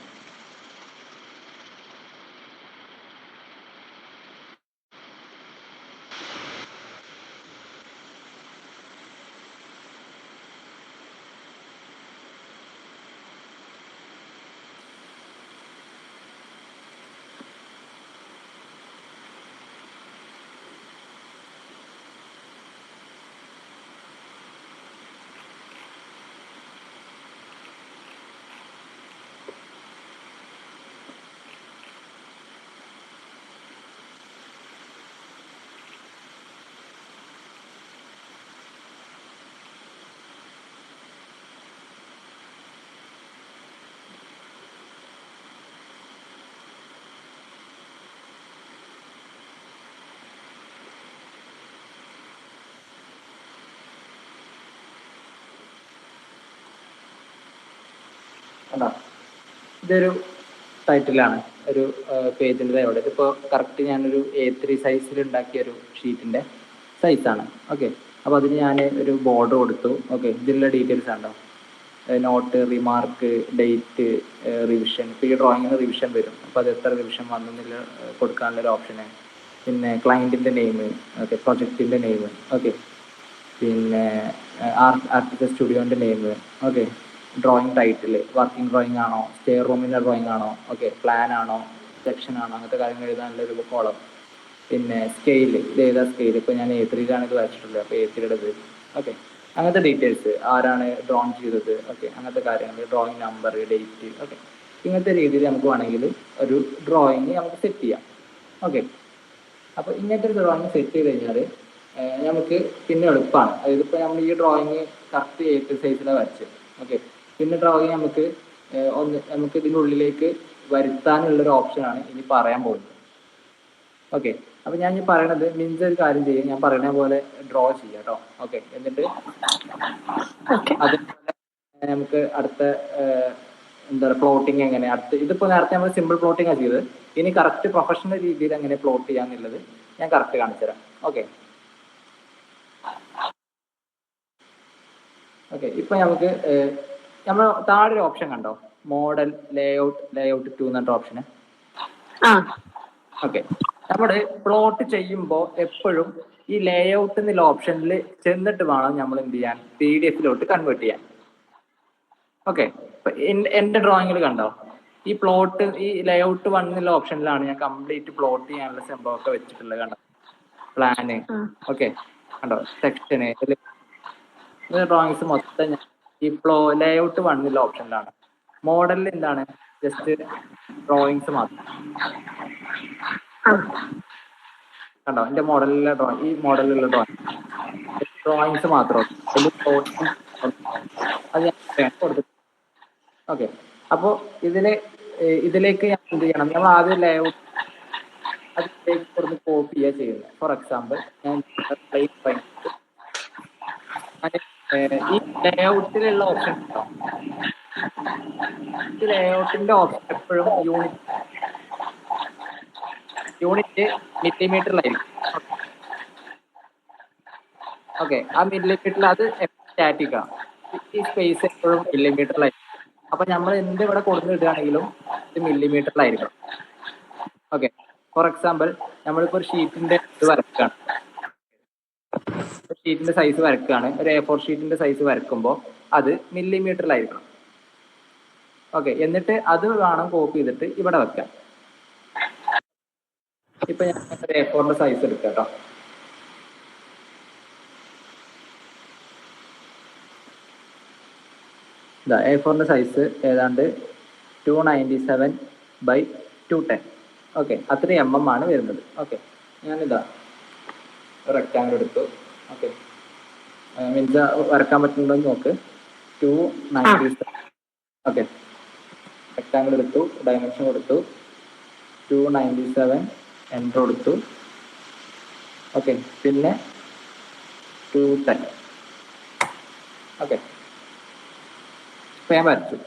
കണ്ടോ, ഇതൊരു ടൈറ്റിലാണ് ഒരു പേജിൻ്റെ ലേഔട്ട്. ഇതിപ്പോൾ കറക്റ്റ് ഞാനൊരു A3 സൈസിൽ ഉണ്ടാക്കിയ ഒരു ഷീറ്റിൻ്റെ സൈസാണ്. ഓക്കെ, അപ്പോൾ അതിന് ഞാൻ ഒരു ബോർഡർ കൊടുത്തു. ഓക്കെ, ഇതിലുള്ള ഡീറ്റെയിൽസ് ഉണ്ടോ, നോട്ട്, റിമാർക്ക്, ഡേറ്റ്, റിവിഷൻ. ഇപ്പോൾ ഈ ഡ്രോയിങ്ങിന് റിവിഷൻ വരും, അപ്പോൾ അത് എത്ര റിവിഷൻ വന്നെന്നില്ല കൊടുക്കാനുള്ളൊരു ഓപ്ഷന്. പിന്നെ ക്ലയൻറ്റിൻ്റെ നെയിം, ഓക്കെ, പ്രൊജക്റ്റിൻ്റെ നെയിം, ഓക്കെ, പിന്നെ ആർട്ടിസ്റ്റ് സ്റ്റുഡിയോൻ്റെ name, okay, drawing title, working drawing ആണോ, സ്റ്റെയർ റൂമിൻ്റെ ഡ്രോയിങ് ആണോ, ഓക്കെ, പ്ലാൻ ആണോ, സെക്ഷൻ ആണോ, അങ്ങനത്തെ കാര്യങ്ങൾ എഴുതാനുള്ളൊരു കോളം. പിന്നെ സ്കെയിൽ, ഇത് ഏതാ സ്കെയിൽ, ഇപ്പോൾ ഞാൻ A3യിലാണ് ഇത് വരച്ചിട്ടുള്ളത്, അപ്പോൾ A3യുടേത്, ഓക്കെ, അങ്ങനത്തെ ഡീറ്റെയിൽസ്, ആരാണ് ഡ്രോൺ ചെയ്തത്, ഓക്കെ, അങ്ങനത്തെ കാര്യങ്ങൾ, ഡ്രോയിങ് നമ്പർ, ഡേറ്റ്, ഓക്കെ, ഇങ്ങനത്തെ രീതിയിൽ നമുക്ക് വേണമെങ്കിൽ ഒരു ഡ്രോയിങ് നമുക്ക് സെറ്റ് ചെയ്യാം. ഓക്കെ, അപ്പോൾ ഇങ്ങനത്തെ ഒരു ഡ്രോയിങ് സെറ്റ് ചെയ്ത് കഴിഞ്ഞാൽ നമുക്ക് പിന്നെ എളുപ്പമാണ്. അതായത് ഇപ്പോൾ നമ്മൾ ഈ ഡ്രോയിങ് കറക്റ്റ് A3 സൈസിലാണ് വരച്ചത്. ഓക്കെ, പിന്നെ ഡ്രോയിങ് നമുക്ക് ഇതിൻ്റെ ഉള്ളിലേക്ക് വരുത്താനുള്ളൊരു ഓപ്ഷനാണ് ഇനി പറയാൻ പോകുന്നത്. ഓക്കെ, അപ്പോൾ ഞാൻ ഈ പറയണത് മീൻസ് ഒരു കാര്യം ചെയ്യും, ഞാൻ പറയുന്ന പോലെ ഡ്രോ ചെയ്യാം കേട്ടോ. ഓക്കെ, എന്നിട്ട് അതേപോലെ നമുക്ക് അടുത്ത എന്താ പറയുക പ്ലോട്ടിങ് എങ്ങനെ ഇതിപ്പോൾ നേരത്തെ നമ്മൾ സിമ്പിൾ പ്ലോട്ടിംഗ് ആണ് ചെയ്തത്. ഇനി കറക്റ്റ് പ്രൊഫഷണൽ രീതിയിൽ എങ്ങനെ പ്ലോട്ട് ചെയ്യാന്നുള്ളത് ഞാൻ കറക്റ്റ് കാണിച്ചു തരാം. ഓക്കെ, ഇപ്പൊ നമുക്ക് നമ്മൾ താഴെ ഒരു ഓപ്ഷൻ കണ്ടോ, മോഡൽ ലേഔട്ട് 2 എന്ന ഓപ്ഷന്. ഓക്കെ, നമ്മൾ പ്ലോട്ട് ചെയ്യുമ്പോൾ എപ്പോഴും ഈ ലേഔട്ട് എന്നുള്ള ഓപ്ഷനിൽ ചെന്നിട്ട് വേണം നമ്മൾ എന്ത് ചെയ്യാൻ, PDF കൺവേർട്ട് ചെയ്യാൻ. ഓക്കെ, ഇപ്പൊ എന്റെ ഡ്രോയിങ്ങിൽ കണ്ടോ, ഈ പ്ലോട്ട് ഈ ലേഔട്ട് 1 എന്നുള്ള ഓപ്ഷനിലാണ് ഞാൻ കംപ്ലീറ്റ് പ്ലോട്ട് ചെയ്യാനുള്ള സംഭവമൊക്കെ വെച്ചിട്ടുള്ളത്. കണ്ടോ, പ്ലാന്, ഓക്കെ, കണ്ടോ, സെക്ഷന്, ഡ്രോയിങ്സ് മൊത്തം ഈ ലേഔട്ട് 1 എന്നുള്ള ഓപ്ഷനിലാണ്. മോഡലിൽ എന്താണ്, ജസ്റ്റ് ഡ്രോയിങ്സ് മാത്രം. കണ്ടോ, എന്റെ മോഡലിലെ ഡ്രോയിങ്, ഈ മോഡലിലുള്ള ഡ്രോയിങ്സ് മാത്രം, അത് ഞാൻ കൊടുത്തു. ഓക്കെ, അപ്പോൾ ഇതിലേക്ക് ഞാൻ എന്ത് ചെയ്യണം, നമ്മൾ ആദ്യം ലേഔട്ട് അതിലേക്ക് കൊടുത്ത് കോപ്പി ചെയ്യുക ചെയ്യുന്നത്. ഫോർ എക്സാമ്പിൾ ഞാൻ ഈ ലേഔട്ടിലുള്ള ഓപ്ഷൻ ഉണ്ടോ, ഈ ലേഔട്ടിന്റെ ഓപ്ഷൻ എപ്പോഴും യൂണിറ്റ് മില്ലിമീറ്ററിലായിരിക്കും. ഓക്കെ, ആ മില്ലിമീറ്ററിൽ അത് സ്റ്റാറ്റിക് ആണ്. ഈ സ്പേസ് എപ്പോഴും മില്ലിമീറ്ററിലായിരിക്കും. അപ്പൊ നമ്മൾ എന്ത് ഇവിടെ കൊടുത്തിടുകയാണെങ്കിലും ഇത് മില്ലിമീറ്ററിലായിരിക്കണം. ഓക്കെ, ഫോർ എക്സാമ്പിൾ നമ്മളിപ്പോൾ ഒരു ഷീറ്റിന്റെ ഇത് വരക്കുകയാണ്, ഷീറ്റിന്റെ സൈസ് വരക്കുകയാണ്, ഒരു A4 ഷീറ്റിന്റെ സൈസ് വരക്കുമ്പോൾ അത് മില്ലിമീറ്ററിലായിരിക്കണം. ഓക്കെ, എന്നിട്ട് അത് വേണം കോപ്പി ചെയ്തിട്ട് ഇവിടെ വെക്കാൻ. ഇപ്പൊ ഞാൻ ഒരു A4ന്റെ സൈസ് എടുക്കാം കേട്ടോ. A4ന്റെ സൈസ് ഏതാണ്ട് 297/210. ഓക്കെ, അത്രയും mm ആണ് വരുന്നത്. ഓക്കെ, ഞാനിതാ ഒരു റെക്ടാങ്കിൾ എടുത്തു. ഓക്കെ, മീൻസ് വരക്കാൻ പറ്റുന്നുണ്ടോ എന്ന് നോക്ക്. 297. ഓക്കെ, റെക്ടാങ്കിൾ എടുത്തു, ഡയമെൻഷൻ കൊടുത്തു, 297 എൻ്റർ കൊടുത്തു. ഓക്കെ, പിന്നെ 210. ഓക്കെ, ഇപ്പം ഞാൻ വരച്ചു.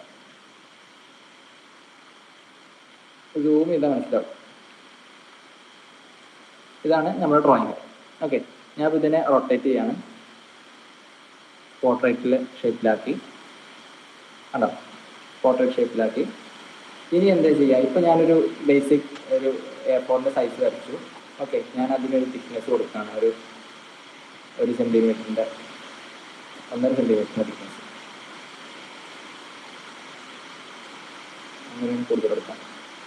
സൂം ചെയ്താൽ മനസ്സിലാവും. ഇതാണ് നമ്മുടെ ഡ്രോയിങ്. ഓക്കെ, ഞാൻ ഇതിനെ റൊട്ടേറ്റ് ചെയ്യാണ്, പോർട്രേറ്റിൽ ഷേപ്പിലാക്കി. കണ്ടോ, പോർട്രേറ്റ് ഷേപ്പിലാക്കി. ഇനി എന്താ ചെയ്യുക, ഇപ്പം ഞാനൊരു ബേസിക് ഒരു A4ന്റെ സൈസ് വരച്ചു. ഓക്കെ, ഞാൻ അതിനൊരു തിക്നെസ് കൊടുക്കുകയാണ്, ഒരു 1 സെൻറ്റിമീറ്ററിൻ്റെ 1.5 സെൻറ്റിമീറ്ററിൻ്റെ തിക്നെസ്. അങ്ങനെ കൂടുതൽ കൊടുക്കാം,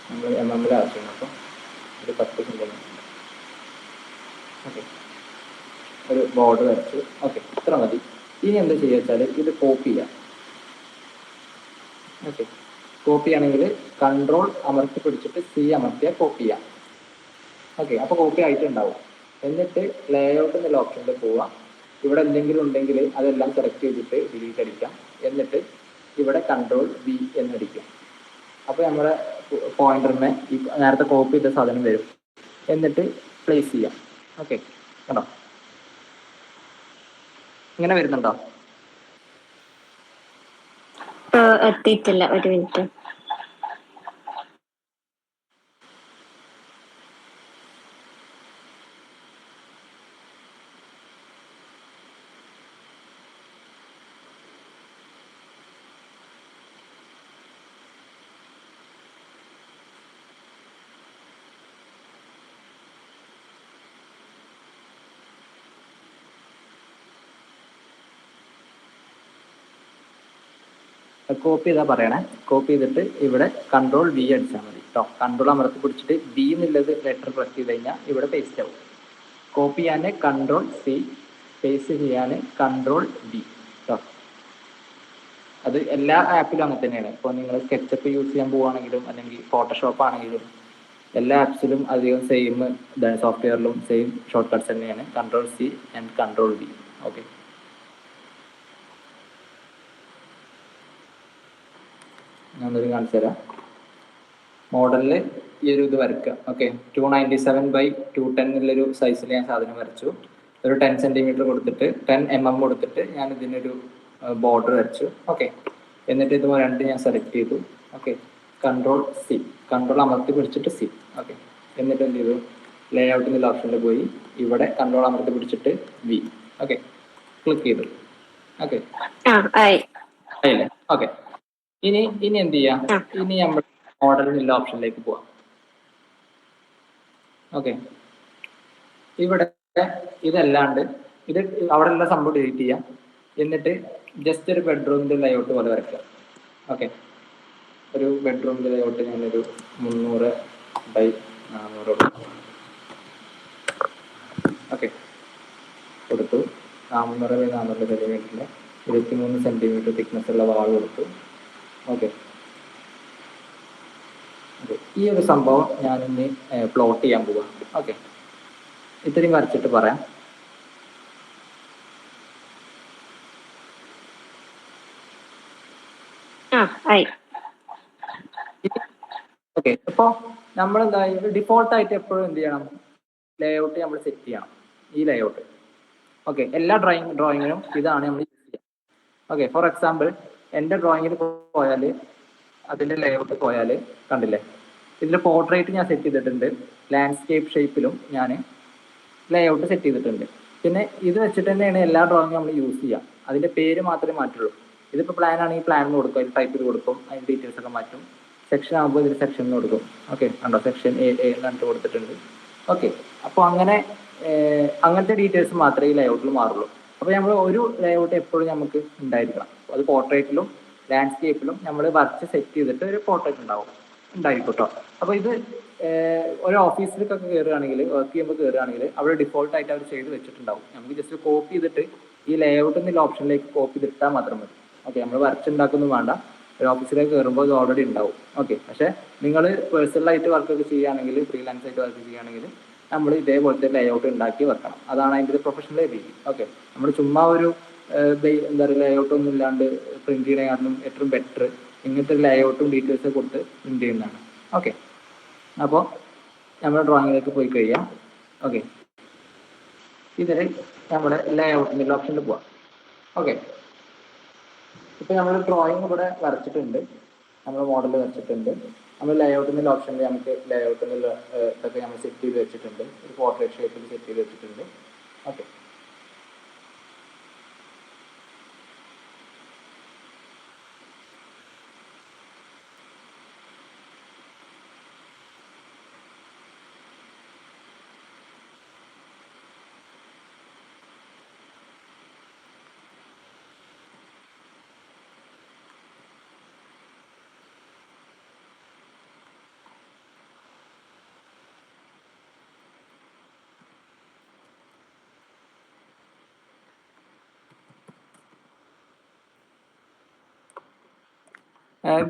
നമ്മൾ MM ആവശ്യമാണ്. അപ്പോൾ ഒരു 10 സെൻറ്റിമീറ്റർ. ഓക്കെ, ഒരു ബോർഡർ വരച്ചു. ഓക്കെ, ഇത്ര മതി. ഇനി എന്താ ചെയ്യുക വെച്ചാൽ ഇത് കോപ്പി ചെയ്യാം. ഓക്കെ, കോപ്പി ആണെങ്കിൽ കൺട്രോൾ അമർത്തി പിടിച്ചിട്ട് C അമർത്തിയാൽ കോപ്പി ചെയ്യാം. ഓക്കെ, അപ്പോൾ കോപ്പി ആയിട്ടുണ്ടാവും. എന്നിട്ട് ലേഔട്ട് എന്നുള്ള ഓപ്ഷനിൽ പോവാം. ഇവിടെ എന്തെങ്കിലും ഉണ്ടെങ്കിൽ അതെല്ലാം സെലക്ട് ചെയ്തിട്ട് ഡിലീറ്റ് അടിക്കാം. എന്നിട്ട് ഇവിടെ കൺട്രോൾ V എന്നടിക്കാം. അപ്പോൾ നമ്മുടെ പോയിന്ററിനെ ഈ നേരത്തെ കോപ്പി ചെയ്ത സാധനം വരും. എന്നിട്ട് പ്ലേസ് ചെയ്യാം. ഓക്കെ, കണ്ടോ, ഇങ്ങനെ വരുന്നുണ്ടോ? എത്തിയിട്ടില്ല, ഒരു മിനിറ്റ്. കോപ്പി ചെയ്താൽ പറയണേ. കോപ്പി ചെയ്തിട്ട് ഇവിടെ കൺട്രോൾ V അടിച്ചാൽ മതി കേട്ടോ. കൺട്രോൾ അമർത്തി പിടിച്ചിട്ട് B എന്നുള്ളത് ലെറ്റർ പ്രസ് ചെയ്ത് കഴിഞ്ഞാൽ ഇവിടെ പേസ്റ്റ് ആവും. കോപ്പി ചെയ്യാൻ കൺട്രോൾ C, പേസ്റ്റ് ചെയ്യാൻ കൺട്രോൾ V കേട്ടോ. അത് എല്ലാ ആപ്പിലും അങ്ങനെ തന്നെയാണ്. ഇപ്പോൾ നിങ്ങൾ സ്കെച്ചപ്പ് യൂസ് ചെയ്യാൻ പോവുകയാണെങ്കിലും അല്ലെങ്കിൽ ഫോട്ടോഷോപ്പ് ആണെങ്കിലും എല്ലാ ആപ്സിലും അധികം സെയിം ഇതാണ്, സോഫ്റ്റ്വെയറിലും സെയിം ഷോർട്ട് കട്ട്സ് തന്നെയാണ്. Control C and control V. Okay, ഞാനൊരു കാണിച്ചു തരാം. മോഡലിൽ ഈ ഒരു ഇത് വരയ്ക്കുക. ഓക്കെ, 297/210 എന്നുള്ളൊരു സൈസിൽ ഞാൻ സാധനം വരച്ചു. ഒരു 10 സെൻറ്റിമീറ്റർ കൊടുത്തിട്ട് 10 mm കൊടുത്തിട്ട് ഞാൻ ഇതിനൊരു ബോർഡർ വരച്ചു. ഓക്കെ, എന്നിട്ട് ഇത് രണ്ട് ഞാൻ സെലക്ട് ചെയ്തു. ഓക്കെ, കൺട്രോൾ C, കൺട്രോൾ അമർത്തി പിടിച്ചിട്ട് C. ഓക്കെ, എന്നിട്ട് എന്ത് ചെയ്തു, ലേ ഔട്ട് എന്നുള്ള ഓപ്ഷനിൽ പോയി ഇവിടെ കൺട്രോൾ അമർത്തി പിടിച്ചിട്ട് V. ഓക്കെ, ക്ലിക്ക് ചെയ്തു. ഓക്കെ, ആയില്ലേ? ഓക്കെ, ഇനി എന്ത് ചെയ്യാം, ഇനി നമ്മൾ മോഡൽ എന്നുള്ള ഓപ്ഷനിലേക്ക് പോവാം. ഓക്കെ, ഇവിടെ ഇതല്ലാണ്ട് ഇത് അവിടെ ഉള്ള സംഭവം ഡിലീറ്റ് ചെയ്യാം. എന്നിട്ട് ജസ്റ്റ് ഒരു ബെഡ്റൂമിന്റെ ലേഔട്ട് പോലെ വരയ്ക്കുക. ഓക്കെ, ഒരു ബെഡ്റൂമിന്റെ ലേഔട്ട് ഞാനൊരു 300/400 ഓക്കെ കൊടുത്തു. 400/400 സെന്റിമീറ്ററിൽ 23 സെന്റിമീറ്റർ തിക്നെസ് ഉള്ള വാൾ കൊടുത്തു. ഓക്കെ, ഈ ഒരു സംഭവം ഞാനിന്ന് പ്ലോട്ട് ചെയ്യാൻ പോവാം. ഓക്കെ, ഇത്രയും വരച്ചിട്ട് പറയാം. ഓക്കെ, ഇപ്പോൾ നമ്മൾ എന്താ ഡിഫോൾട്ട് ആയിട്ട് എപ്പോഴും എന്ത് ചെയ്യണം, ലേഔട്ട് നമ്മൾ സെറ്റ് ചെയ്യണം. ഈ ലേഔട്ട് ഓക്കെ, എല്ലാ ഡ്രോയിങ്ങിനും ഇതാണ് നമ്മൾ യൂസ് ചെയ്യുക. ഓക്കെ, ഫോർ എക്സാമ്പിൾ എൻ്റെ ഡ്രോയിങ്ങിൽ പോയാൽ അതിൻ്റെ ലേഔട്ട് പോയാൽ കണ്ടില്ലേ, ഇതിൽ പോർട്രേറ്റ് ഞാൻ സെറ്റ് ചെയ്തിട്ടുണ്ട്. ലാൻഡ്സ്കേപ്പ് ഷേപ്പിലും ഞാൻ ലേഔട്ട് സെറ്റ് ചെയ്തിട്ടുണ്ട്. പിന്നെ ഇത് വെച്ചിട്ട് തന്നെയാണ് എല്ലാ ഡ്രോയിങ്ങും നമ്മൾ യൂസ് ചെയ്യുക. അതിൻ്റെ പേര് മാത്രമേ മാറ്റുള്ളൂ. ഇതിപ്പോൾ പ്ലാൻ ആണെങ്കിൽ പ്ലാൻ എന്ന് കൊടുക്കും, അതിൽ ടൈപ്പ് ചെയ്ത് കൊടുക്കും, അതിൻ്റെ ഡീറ്റെയിൽസ് ഒക്കെ മാറ്റും. സെക്ഷൻ ആകുമ്പോൾ ഇതിൽ സെക്ഷൻ എന്ന് കൊടുക്കും. ഓക്കെ, കണ്ടോ, സെക്ഷൻ A എന്നിട്ട് കൊടുത്തിട്ടുണ്ട്. ഓക്കെ, അപ്പോൾ അങ്ങനത്തെ ഡീറ്റെയിൽസ് മാത്രമേ ഈ ലേഔട്ടിൽ മാറുള്ളൂ. അപ്പോൾ നമ്മൾ ഒരു ലേഔട്ട് എപ്പോഴും നമുക്ക് ഉണ്ടായിരിക്കണം. അത് പോർട്രേറ്റിലും ലാൻഡ്സ്കേപ്പിലും നമ്മൾ വരച്ച് സെറ്റ് ചെയ്തിട്ട് ഒരു പോർട്രേറ്റ് ഉണ്ടായിരിക്കും കേട്ടോ. അപ്പോൾ ഇത് ഒരു ഓഫീസിലേക്കൊക്കെ കയറുകയാണെങ്കിൽ, വർക്ക് ചെയ്യുമ്പോൾ കയറുകയാണെങ്കിൽ അവിടെ ഡിഫോൾട്ട് ആയിട്ട് അവർ ചെയ്ത് വെച്ചിട്ടുണ്ടാവും. നമുക്ക് ജസ്റ്റ് കോപ്പി ചെയ്തിട്ട് ഈ ലേഔട്ട് എന്നുള്ള ഓപ്ഷനിലേക്ക് കോപ്പി ചെയ്തിട്ടാൽ മാത്രം മതി. ഓക്കെ, നമ്മൾ വരച്ചുണ്ടാക്കൊന്നും വേണ്ട. ഒരു ഓഫീസിലേക്ക് കയറുമ്പോൾ ഇത് ഓൾറെഡി ഉണ്ടാവും. ഓക്കെ, പക്ഷേ നിങ്ങൾ പേഴ്സണലായിട്ട് വർക്കൊക്കെ ചെയ്യുകയാണെങ്കിൽ, ഫ്രീലാൻസ് ആയിട്ട് വർക്ക് ചെയ്യുകയാണെങ്കിൽ നമ്മൾ ഇതേപോലത്തെ ലേഔട്ട് ഉണ്ടാക്കി വെക്കണം. അതാണ് അതിൻ്റെ പ്രൊഫഷണൽ രീതി. ഓക്കെ, നമ്മൾ ചുമ്മാ ഒരു എന്താ പറയുക ലേഔട്ട് ഒന്നും ഇല്ലാണ്ട് പ്രിന്റ് ചെയ്യണേക്കാളും ഏറ്റവും ബെറ്റർ ഇങ്ങനത്തെ ലേഔട്ടും ഡീറ്റെയിൽസ് കൊടുത്ത് പ്രിന്റ് ചെയ്യുന്നതാണ്. ഓക്കെ, അപ്പോൾ നമ്മൾ ഡ്രോയിങ്ങിലേക്ക് പോയി കഴിയാം. ഓക്കെ, ഇതിൽ നമ്മുടെ ലേഔട്ടിൻ്റെ ഓപ്ഷനിൽ പോവാം. ഓക്കെ, ഇപ്പോൾ നമ്മൾ ഡ്രോയിങ് ഇവിടെ വരച്ചിട്ടുണ്ട്, നമ്മൾ മോഡൽ വരച്ചിട്ടുണ്ട്. നമ്മൾ ലേഔട്ടിൻ്റെ ഓപ്ഷനിൽ നമുക്ക് ലേഔട്ടിൻ്റെ ഇതൊക്കെ നമ്മൾ സെറ്റ് ചെയ്ത് വെച്ചിട്ടുണ്ട്. ഒരു പോർട്രേറ്റ് ഷേപ്പിൽ സെറ്റ് ചെയ്ത് വെച്ചിട്ടുണ്ട്. ഓക്കെ,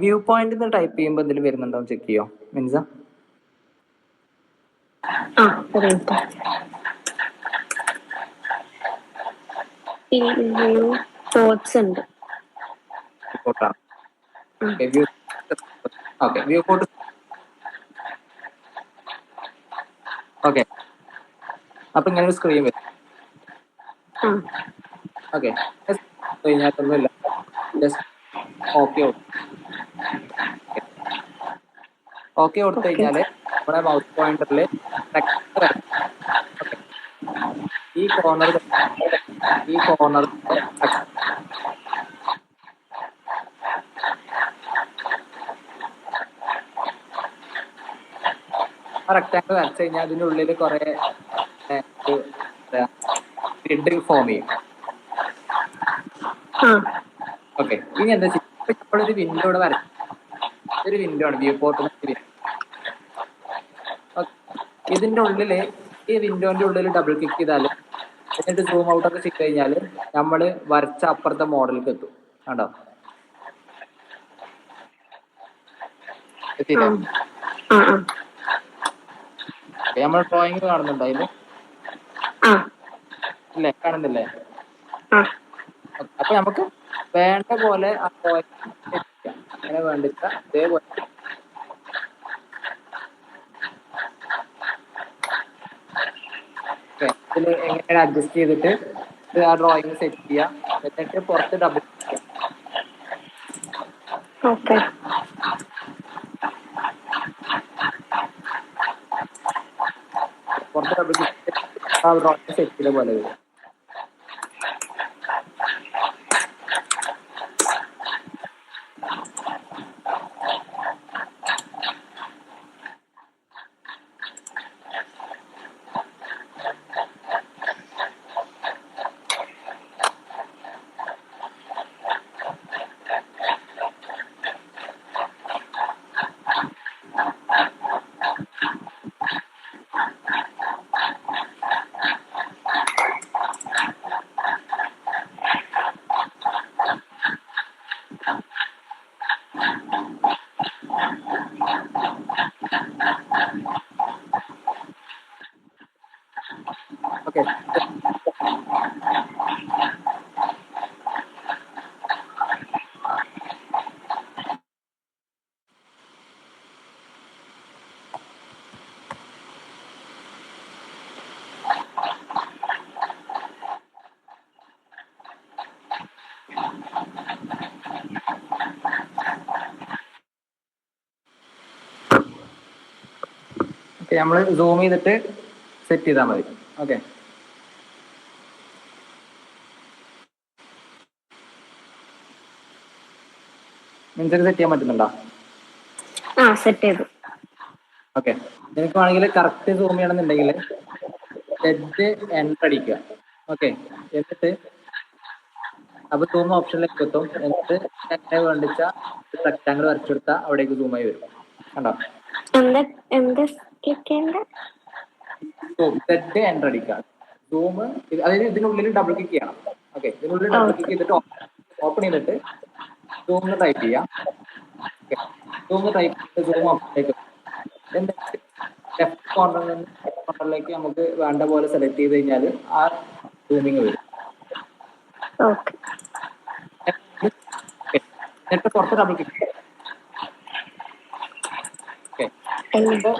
വ്യൂ പോയിന്റ് ടൈപ്പ് ചെയ്യുമ്പോൾ ഇതിൽ വരുന്നുണ്ടോ ചെക്ക് ചെയ്യോ മിൻസ? ഉണ്ട്. Okay, view port. ഓക്കെ, അപ്പൊ ഇങ്ങനെ ഒരു സ്ക്രീൻ വരും. ഓക്കെ, കഴിഞ്ഞാൽ ജസ്റ്റ് ഓക്കെ കൊടുത്തു കഴിഞ്ഞാൽ നമ്മുടെ മൗസ് പോയിന്ററിൽ ഈ കോർണർ റെക്ടാങ്കിൾ വരച്ചു കഴിഞ്ഞാൽ അതിൻ്റെ ഉള്ളിൽ കുറെ ഗ്രിഡ് ഫോം ചെയ്യും. ഓക്കെ, ഇനി എന്താ ചെയ്യുക, നമ്മളൊരു വിൻഡോ ഇവിടെ വരച്ചു. ഇതൊരു വിൻഡോ ആണ്, വ്യൂ പോർട്ട്. ഇതിന്റെ ഉള്ളില് ഈ വിൻഡോന്റെ ഉള്ളിൽ ഡബിൾ ക്ലിക്ക് ചെയ്താൽ എന്നിട്ട് സൂം ഔട്ട് ഒക്കെ ചെയ്ത് കഴിഞ്ഞാൽ നമ്മൾ വരച്ച അപ്പുറത്തെ മോഡലിലേക്ക് എത്തും. കണ്ടോ? എത്തിയില്ലേ? നമ്മൾ ഡ്രോയിങ് കാണുന്നുണ്ടോ അതില്? ഇല്ലേ? കാണുന്നില്ലേ? അപ്പൊ നമുക്ക് വേണ്ട പോലെ ആ ഡ്രോയിങ് അങ്ങനെ വേണ്ടിച്ച ഇതേപോലെ ഇതിൽ എങ്ങനെയാണ് അഡ്ജസ്റ്റ് ചെയ്തിട്ട് ഇത് ആ ഡ്രോയിങ് സെറ്റ് ചെയ്യാം. എന്നിട്ട് പുറത്ത് ഡബിൾ ചെയ്യാം. പുറത്ത് ഡബിൾ ആ ഡ്രോയിങ് സെറ്റ് ചെയ്ത പോലെ വരും. ഓക്കെ, നമ്മൾ സൂം ചെയ്തിട്ട് സെറ്റ് ചെയ്താൽ മതി. ഓക്കെ, നിങ്ങൾക്ക് സെറ്റ് ചെയ്യാൻ പറ്റുന്നുണ്ടോ? സെറ്റ് ചെയ്തു. ഓക്കെ, നിങ്ങൾക്ക് വേണമെങ്കിൽ കറക്റ്റ് സൂം ചെയ്യണമെന്നുണ്ടെങ്കിൽ സെറ്റ് എൻ്റർ അടിക്കുക. ഓക്കെ, എന്നിട്ട് അപ്പൊ സൂം ഓപ്ഷനിലേക്ക് എത്തും. എന്നിട്ട് എങ്ങനെ വേണ്ടിച്ച റെക്ടാങ്കിൾ വരച്ചെടുത്താൽ അവിടേക്ക് സൂം ആയി വരും. കണ്ടോ? സെറ്റ് എൻ്റർ അടിക്കുക. സൂം അതായത് ഇതിനുള്ളിൽ ഡബിൾ ക്ലിക്ക് ചെയ്യണം. ഓക്കെ, ഇതിനുള്ളിൽ ഡബിൾ ക്ലിക്ക് ചെയ്തിട്ട് ഓപ്പൺ ചെയ്തിട്ട് സൂം ടൈപ്പ് ചെയ്യാം. ഓക്കെ, സൂം ടൈപ്പ് ചെയ്ത് സൂം ഓപ്ഷനിലേക്ക് എന്നിട്ട് ലെഫ്റ്റ് കോർണറിലേക്ക് നമുക്ക് വേണ്ട പോലെ സെലക്ട് ചെയ്ത് കഴിഞ്ഞാൽ ആ സൂമിങ് വരും. എന്നിട്ട് പുറത്ത് ഡബിൾ ക്ലിക്ക് ചെയ്യാം. ഓക്കെ, അപ്പൊ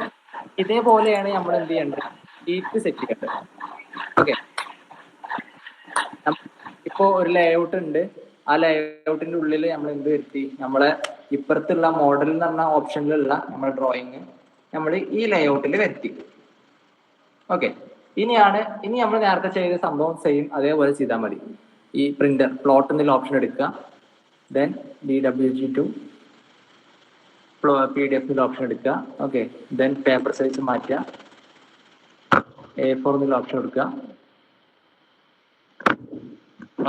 ഇതേപോലെയാണ് നമ്മൾ എന്ത് ചെയ്യേണ്ടത്? ഷീറ്റ് സെറ്റ് ചെയ്യേണ്ടത്. ഓക്കെ, ഇപ്പോ ഒരു ലേഔട്ട് ഉണ്ട്. ആ ലേഔട്ടിന്റെ ഉള്ളിൽ നമ്മൾ എന്ത് വരുത്തി? നമ്മളെ ഇപ്പുറത്തുള്ള മോഡൽ എന്ന് പറഞ്ഞ ഓപ്ഷനിലുള്ള നമ്മുടെ ഡ്രോയിങ് നമ്മൾ ഈ ലേഔട്ടിൽ വരുത്തി. ഓക്കെ, ഇനി നമ്മൾ നേരത്തെ ചെയ്ത സംഭവം സെയിം അതേപോലെ ചെയ്താൽ മതി. ഈ പ്രിന്റർ പ്ലോട്ട് എന്നുള്ള ഓപ്ഷൻ എടുക്കുക. ദെൻ DWG2 PDF ഓപ്ഷൻ എടുക്കുക. ഓക്കെ, ദെൻ പേപ്പർ സൈസ് മാറ്റുക. A4 എന്നുള്ള ഓപ്ഷൻ എടുക്കുക.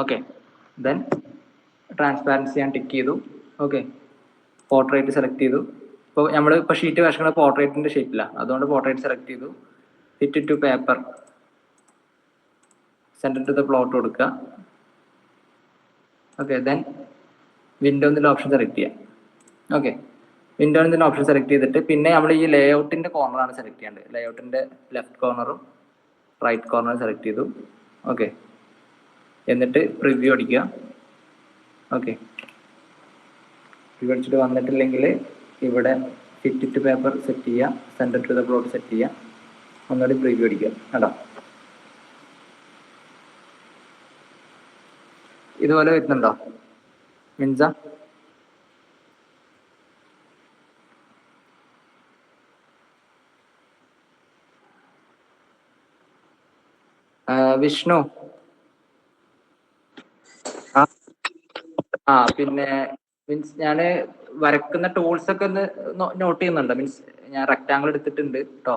ഓക്കെ, ദെൻ ട്രാൻസ്പാരൻസി ഞാൻ ടിക്ക് ചെയ്തു. ഓക്കെ, പോർട്രേറ്റ് സെലക്ട് ചെയ്തു. ഇപ്പോൾ നമ്മൾ ഇപ്പോൾ ഷീറ്റ് വരയ്ക്കുന്ന പോർട്രേറ്റിന്റെ ഷീറ്റില്ല, അതുകൊണ്ട് പോർട്രേറ്റ് സെലക്ട് ചെയ്തു. Fit to paper, centre to the plot കൊടുക്കുക. ഓക്കെ, ദെൻ വിൻഡോ എന്നുള്ള ഓപ്ഷൻ സെലക്ട് ചെയ്യാം. ഓക്കെ, വിൻഡോ എന്നുള്ള ഓപ്ഷൻ സെലക്ട് ചെയ്തിട്ട് പിന്നെ നമ്മൾ ഈ ലേഔട്ടിന്റെ കോർണറാണ് സെലക്ട് ചെയ്യേണ്ടത്. ലേഔട്ടിന്റെ ലെഫ്റ്റ് കോർണറും റൈറ്റ് കോർണറും സെലക്ട് ചെയ്തു. ഓക്കെ, എന്നിട്ട് പ്രിവ്യൂ അടിക്കുക. ഓക്കെ, പ്രിവ്യൂ അടിച്ചിട്ട് വന്നിട്ടില്ലെങ്കിൽ ഇവിടെ ഫിറ്റ് ടു പേപ്പർ സെറ്റ് ചെയ്യുക, centre to the plot set ചെയ്യുക, ഒന്നുകൂടി പ്രിവ്യൂ അടിക്കുക. കേട്ടോ, ഇതുപോലെ വരുന്നുണ്ടോ മിൻസ? വിഷ്ണു, പിന്നെ മീൻസ് ഞാൻ വരക്കുന്ന ടൂൾസ് ഒക്കെ ഒന്ന് നോട്ട് ചെയ്യുന്നുണ്ട്. മീൻസ് ഞാൻ റെക്ടാങ്കിൾ എടുത്തിട്ടുണ്ട് കേട്ടോ.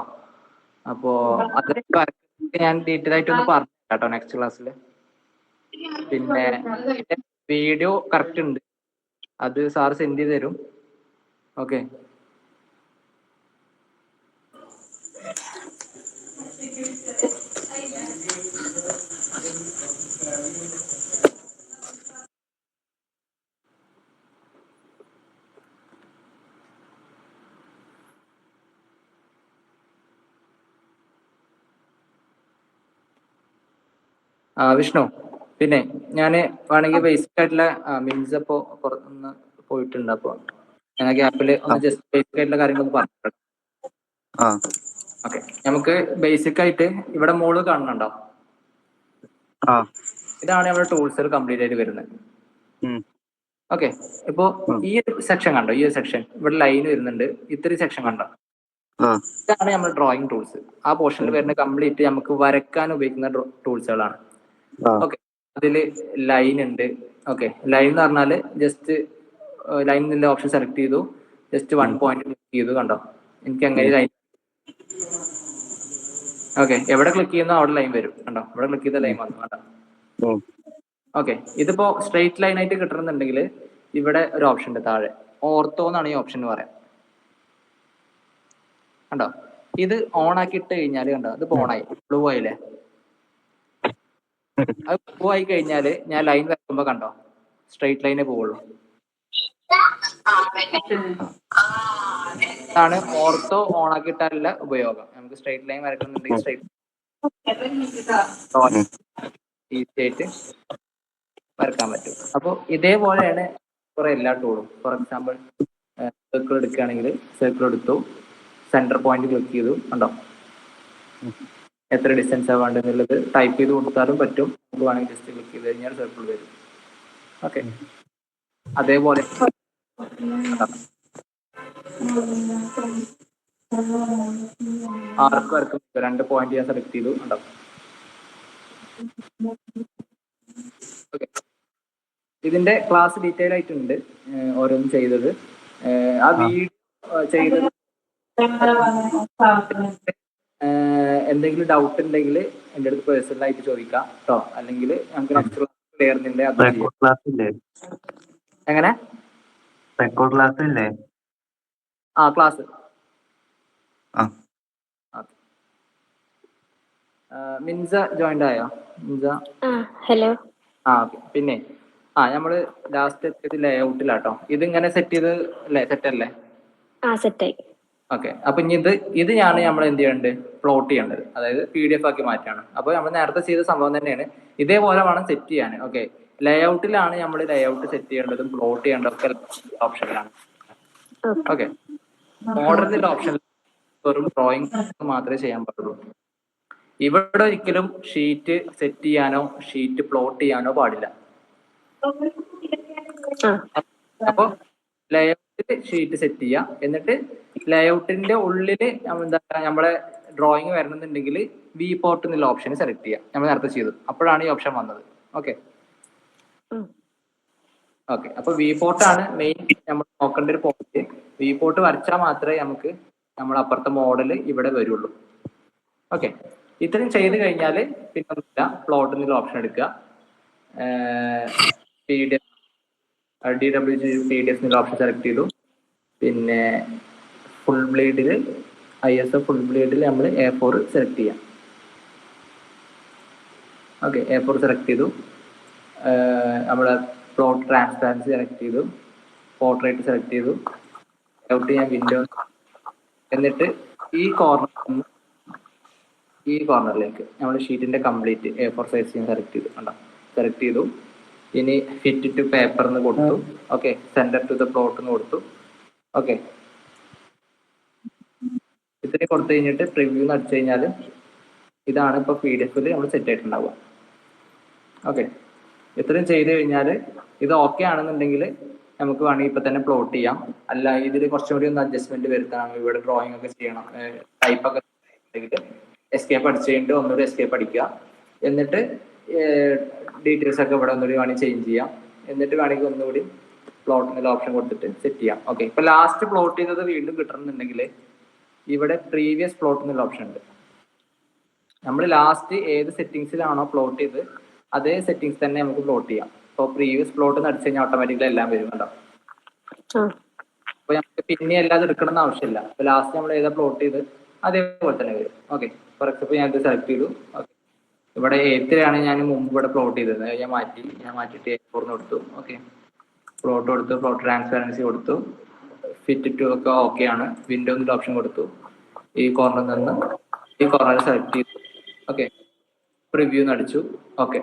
അപ്പോ അതൊക്കെ ഞാൻ ഡീറ്റെയിൽ ആയിട്ട് ഒന്ന് പറഞ്ഞു കേട്ടോ നെക്സ്റ്റ് ക്ലാസ്സിൽ. പിന്നെ വീഡിയോ കറക്റ്റ് ഉണ്ട്. അത് സാർ സെൻഡ് ചെയ്ത് തരും. ഓക്കെ. വിഷ്ണു, പിന്നെ ഞാൻ വേണമെങ്കിൽ ബേസിക് ആയിട്ടുള്ള മീൻസ് ഇപ്പോ പുറത്തുനിന്ന് പോയിട്ടുണ്ട്. അപ്പോൾ ഞാൻ ഗ്യാപ്പിൽ ഒന്ന് ജസ്റ്റ് ബേസിക് ആയിട്ടുള്ള കാര്യങ്ങളൊന്ന് പറഞ്ഞു. ഓക്കെ, നമുക്ക് ബേസിക് ആയിട്ട് ഇവിടെ മോള് കാണുന്നുണ്ടോ? ഇതാണ് നമ്മുടെ ടൂൾസ് കംപ്ലീറ്റ് ആയിട്ട് വരുന്നത്. ഓക്കെ, ഇപ്പോ ഈ ഒരു സെക്ഷൻ കണ്ടോ? ഈ ഒരു സെക്ഷൻ ഇവിടെ ലൈൻ വരുന്നുണ്ട്, ഇത്രയും സെക്ഷൻ കണ്ടോ? ഇതാണ് നമ്മുടെ ഡ്രോയിങ് ടൂൾസ്. ആ പോർഷനിൽ വരുന്ന കംപ്ലീറ്റ് നമുക്ക് വരക്കാൻ ഉപയോഗിക്കുന്ന ടൂൾസുകളാണ്. ഓക്കെ, അതില് ലൈൻ ഉണ്ട്. ഓക്കെ, ലൈൻ എന്ന് പറഞ്ഞാല് ജസ്റ്റ് ലൈൻ എന്നുള്ള ഓപ്ഷൻ സെലക്ട് ചെയ്തു, ജസ്റ്റ് 1 പോയിന്റ് ക്ലിക്ക് ചെയ്തു. കണ്ടോ എനിക്ക് അങ്ങനെ ലൈൻ. ഓക്കെ, എവിടെ ക്ലിക്ക് ചെയ്യുന്നോ അവിടെ ലൈൻ വരും. കണ്ടോ, ഇവിടെ ക്ലിക്ക് ചെയ്ത ലൈൻ വന്നു. കണ്ടോ? ഓക്കെ, ഇതിപ്പോ സ്ട്രെയിറ്റ് ലൈൻ ആയിട്ട് കിട്ടണമെന്നുണ്ടെങ്കിൽ ഇവിടെ ഒരു ഓപ്ഷൻ ഉണ്ട് താഴെ, ഓർത്തോ എന്നാണ് ഈ ഓപ്ഷൻ എന്ന് പറയാം. കണ്ടോ, ഇത് ഓൺ ആക്കി ഇട്ട് കഴിഞ്ഞാല് കണ്ടോ, ഇത് ഓൺ ആയി, ബ്ലൂ ആയില്ലേ? അത് ബ്ലൂ ആയി കഴിഞ്ഞാല് ഞാൻ ലൈൻ വരക്കുമ്പോ കണ്ടോ സ്ട്രെയിറ്റ് ലൈനേ പോവുള്ളൂ. ഇതാണ് ഓർത്തോ ഓൺ ആക്കിയിട്ടല്ല ഉപയോഗം. നമുക്ക് സ്ട്രെയിറ്റ് ലൈൻ വരക്കുന്നുണ്ടെങ്കിൽ സ്ട്രെയിറ്റ് ഈസി ആയിട്ട് വരക്കാൻ പറ്റും. അപ്പോൾ ഇതേപോലെയാണ് കുറെ എല്ലാ ടൂളും. ഫോർ എക്സാമ്പിൾ സർക്കിൾ എടുക്കുകയാണെങ്കിൽ സർക്കിൾ എടുത്തു, സെന്റർ പോയിന്റ് ക്ലിക്ക് ചെയ്തു. കണ്ടോ എത്ര ഡിസ്റ്റൻസ് ആണ് വേണ്ടതെന്നുള്ളത് ടൈപ്പ് ചെയ്ത് കൊടുത്താലും പറ്റും. നമുക്ക് വേണമെങ്കിൽ ജസ്റ്റ് ക്ലിക്ക് ചെയ്ത് കഴിഞ്ഞാൽ സർക്കിൾ വരും. ഓക്കെ, അതേപോലെ ആർക്ക് വരക്കും 2 പോയിന്റ് ഞാൻ സെലക്ട് ചെയ്തു. കണ്ടോ? ഓക്കെ, ഇതിന്റെ ക്ലാസ് ഡീറ്റെയിൽ ആയിട്ടുണ്ട് ഓരോന്നും ചെയ്തത്. ആ വീഡിയോ ചെയ്തത് എന്തെങ്കിലും ഡൗട്ട് ഉണ്ടെങ്കിൽ എൻ്റെ അടുത്ത് പേഴ്സണൽ ആയിട്ട് ചോദിക്കാം കേട്ടോ. അല്ലെങ്കിൽ നമുക്ക് നെക്സ്റ്റ് ക്ലിയർ ചെയ്യുന്നുണ്ട് അത് ചെയ്യാം. എങ്ങനെ? ക്ലാസ് മിൻസ ജോയിന്റ് ആയോ? മിൻസ, ഹലോ. ഓക്കെ. പിന്നെ നമ്മള് ലാസ്റ്റ് എത്തിയത് ലേഔട്ടിലാട്ടോ. ഇതിങ്ങനെ സെറ്റ് ചെയ്ത് സെറ്റ് അല്ലേ? സെറ്റായി. ഓക്കെ, അപ്പൊ ഇനി ഇത് നമ്മൾ എന്ത് ചെയ്യേണ്ടത്? പ്ലോട്ട് ചെയ്യേണ്ടത്, അതായത് PDF ആക്കി മാറ്റാണ്. അപ്പൊ നമ്മൾ നേരത്തെ ചെയ്ത സംഭവം തന്നെയാണ്, ഇതേപോലെ വേണം സെറ്റ് ചെയ്യാൻ. ഓക്കെ, ലേഔട്ടിലാണ് നമ്മൾ ലേഔട്ട് സെറ്റ് ചെയ്യേണ്ടതും പ്ലോട്ട് ചെയ്യേണ്ടതും ഒക്കെ ഓപ്ഷനിലാണ്. ഓക്കെ, മോഡലിന്റെ ഓപ്ഷൻ വെറും ഡ്രോയിങ് മാത്രമേ ചെയ്യാൻ പാടുള്ളൂ. ഇവിടെ ഒരിക്കലും ഷീറ്റ് സെറ്റ് ചെയ്യാനോ ഷീറ്റ് പ്ലോട്ട് ചെയ്യാനോ പാടില്ല. അപ്പൊ ലേഔട്ടിൽ ഷീറ്റ് സെറ്റ് ചെയ്യാം, എന്നിട്ട് ലേഔട്ടിന്റെ ഉള്ളില് നമ്മളെ ഡ്രോയിങ് വരണമെന്നുണ്ടെങ്കിൽ വി പോർട്ട് എന്നുള്ള ഓപ്ഷൻ സെലക്ട് ചെയ്യാം. നമ്മൾ നേരത്തെ ചെയ്തു, അപ്പോഴാണ് ഈ ഓപ്ഷൻ വന്നത്. ഓക്കെ, അപ്പൊ വി പോർട്ടാണ് മെയിൻ നമ്മൾ നോക്കേണ്ട ഒരു പോയിന്റ്. വി പോർട്ട് വരച്ചാൽ മാത്രമേ നമുക്ക് നമ്മുടെ അപ്പുറത്തെ മോഡൽ ഇവിടെ വരുള്ളൂ. ഓക്കെ, ഇത്രയും ചെയ്ത് കഴിഞ്ഞാൽ പിന്നെ ഒന്നുമില്ല, പ്ലോട്ട് എന്നുള്ള ഓപ്ഷൻ എടുക്കുക, PDF എന്നുള്ള ഓപ്ഷൻ സെലക്ട് ചെയ്തു. പിന്നെ ഫുൾ ബ്ലേഡിൽ ISO ഫുൾ ബ്ലേഡിൽ നമ്മൾ A4 സെലക്ട് ചെയ്യാം. ഓക്കെ, A4 സെലക്ട് ചെയ്തു. നമ്മളെ പ്ലോട്ട് ട്രാൻസ്പാരൻസി സെലക്ട് ചെയ്തു, പോർട്രേറ്റ് സെലക്ട് ചെയ്തു, ഔട്ട് ചെയ്യാൻ വിൻഡോ, എന്നിട്ട് ഈ കോർണറിലേക്ക് നമ്മൾ ഷീറ്റിന്റെ കംപ്ലീറ്റ് A4 സൈസ് സെലക്ട് ചെയ്തു. കണ്ടോ, സെലക്ട് ചെയ്തു. ഇനി ഫിറ്റ് ടു പേപ്പർ എന്ന് കൊടുത്തു. Okay, centre to the plot എന്ന് കൊടുത്തു. ഓക്കെ, ഇത്രയും കൊടുത്തു കഴിഞ്ഞിട്ട് പ്രിവ്യൂ എന്ന് അടിച്ചു കഴിഞ്ഞാൽ ഇതാണ് ഇപ്പോൾ PDF നമ്മൾ സെറ്റ് ആയിട്ടുണ്ടാവുക. ഓക്കെ, ഇത്രയും ചെയ്ത് കഴിഞ്ഞാൽ ഇത് ഓക്കെ ആണെന്നുണ്ടെങ്കിൽ നമുക്ക് വേണമെങ്കിൽ ഇപ്പൊ തന്നെ പ്ലോട്ട് ചെയ്യാം. അല്ല ഇതിൽ കുറച്ചും കൂടി ഒന്ന് അഡ്ജസ്റ്റ്മെന്റ് വരുത്തണം, ഇവിടെ ഡ്രോയിങ് ഒക്കെ ചെയ്യണം, ടൈപ്പ് ഒക്കെ എസ്കേപ്പ് അടിച്ച് കഴിഞ്ഞിട്ട് ഒന്നുകൂടി എസ്കേപ്പ് അടിക്കുക. എന്നിട്ട് ഡീറ്റെയിൽസ് ഒക്കെ ഇവിടെ ഒന്നുകൂടി വേണമെങ്കിൽ ചേഞ്ച് ചെയ്യാം. എന്നിട്ട് വേണമെങ്കിൽ ഒന്നുകൂടി പ്ലോട്ട് എന്നുള്ള ഓപ്ഷൻ കൊടുത്തിട്ട് സെറ്റ് ചെയ്യാം. ഓക്കെ, ഇപ്പൊ ലാസ്റ്റ് പ്ലോട്ട് ചെയ്തത് വീണ്ടും കിട്ടണമെന്നുണ്ടെങ്കിൽ ഇവിടെ പ്രീവിയസ് പ്ലോട്ട് എന്നുള്ള ഓപ്ഷൻ ഉണ്ട്. നമ്മൾ ലാസ്റ്റ് ഏത് സെറ്റിംഗ്സിലാണോ പ്ലോട്ട് ചെയ്ത് അതേ സെറ്റിംഗ്സ് തന്നെ നമുക്ക് പ്ലോട്ട് ചെയ്യാം. ഇപ്പോൾ പ്രീവിയസ് പ്ലോട്ട് എന്ന് അടിച്ചു കഴിഞ്ഞാൽ ഓട്ടോമാറ്റിക്കലി എല്ലാം വരും. കേട്ടോ, ആ അപ്പൊ നമുക്ക് പിന്നെ അല്ലാതെ എടുക്കണം എന്ന് ആവശ്യമില്ല. അപ്പൊ ലാസ്റ്റ് നമ്മൾ ഏതാ പ്ലോട്ട് ചെയ്ത് അതേപോലെ തന്നെ വരും. ഓക്കെ, ഫോർ എക്സാമ്പിൾ ഞാൻ ഇത് സെലക്ട് ചെയ്തു. ഓക്കെ, ഇവിടെ എയ്ത്തിലാണ് ഞാൻ മുമ്പ് ഇവിടെ പ്ലോട്ട് ചെയ്തത്. ഞാൻ മാറ്റിയിട്ട് A4 കൊടുത്തു. ഓക്കെ, പ്ലോട്ട് കൊടുത്തു, പ്ലോട്ട് ട്രാൻസ്പാരൻസി കൊടുത്തു, ഫിറ്റ് ടു ഒക്കെ ഓക്കെ ആണ്. വിൻഡോ എന്നൊരു ഓപ്ഷൻ കൊടുത്തു. ഈ കോർണറിൽ നിന്ന് ഈ കോർണർ സെലക്ട് ചെയ്തു. ഓക്കെ, പ്രിവ്യൂ അടിച്ചു. ഓക്കെ,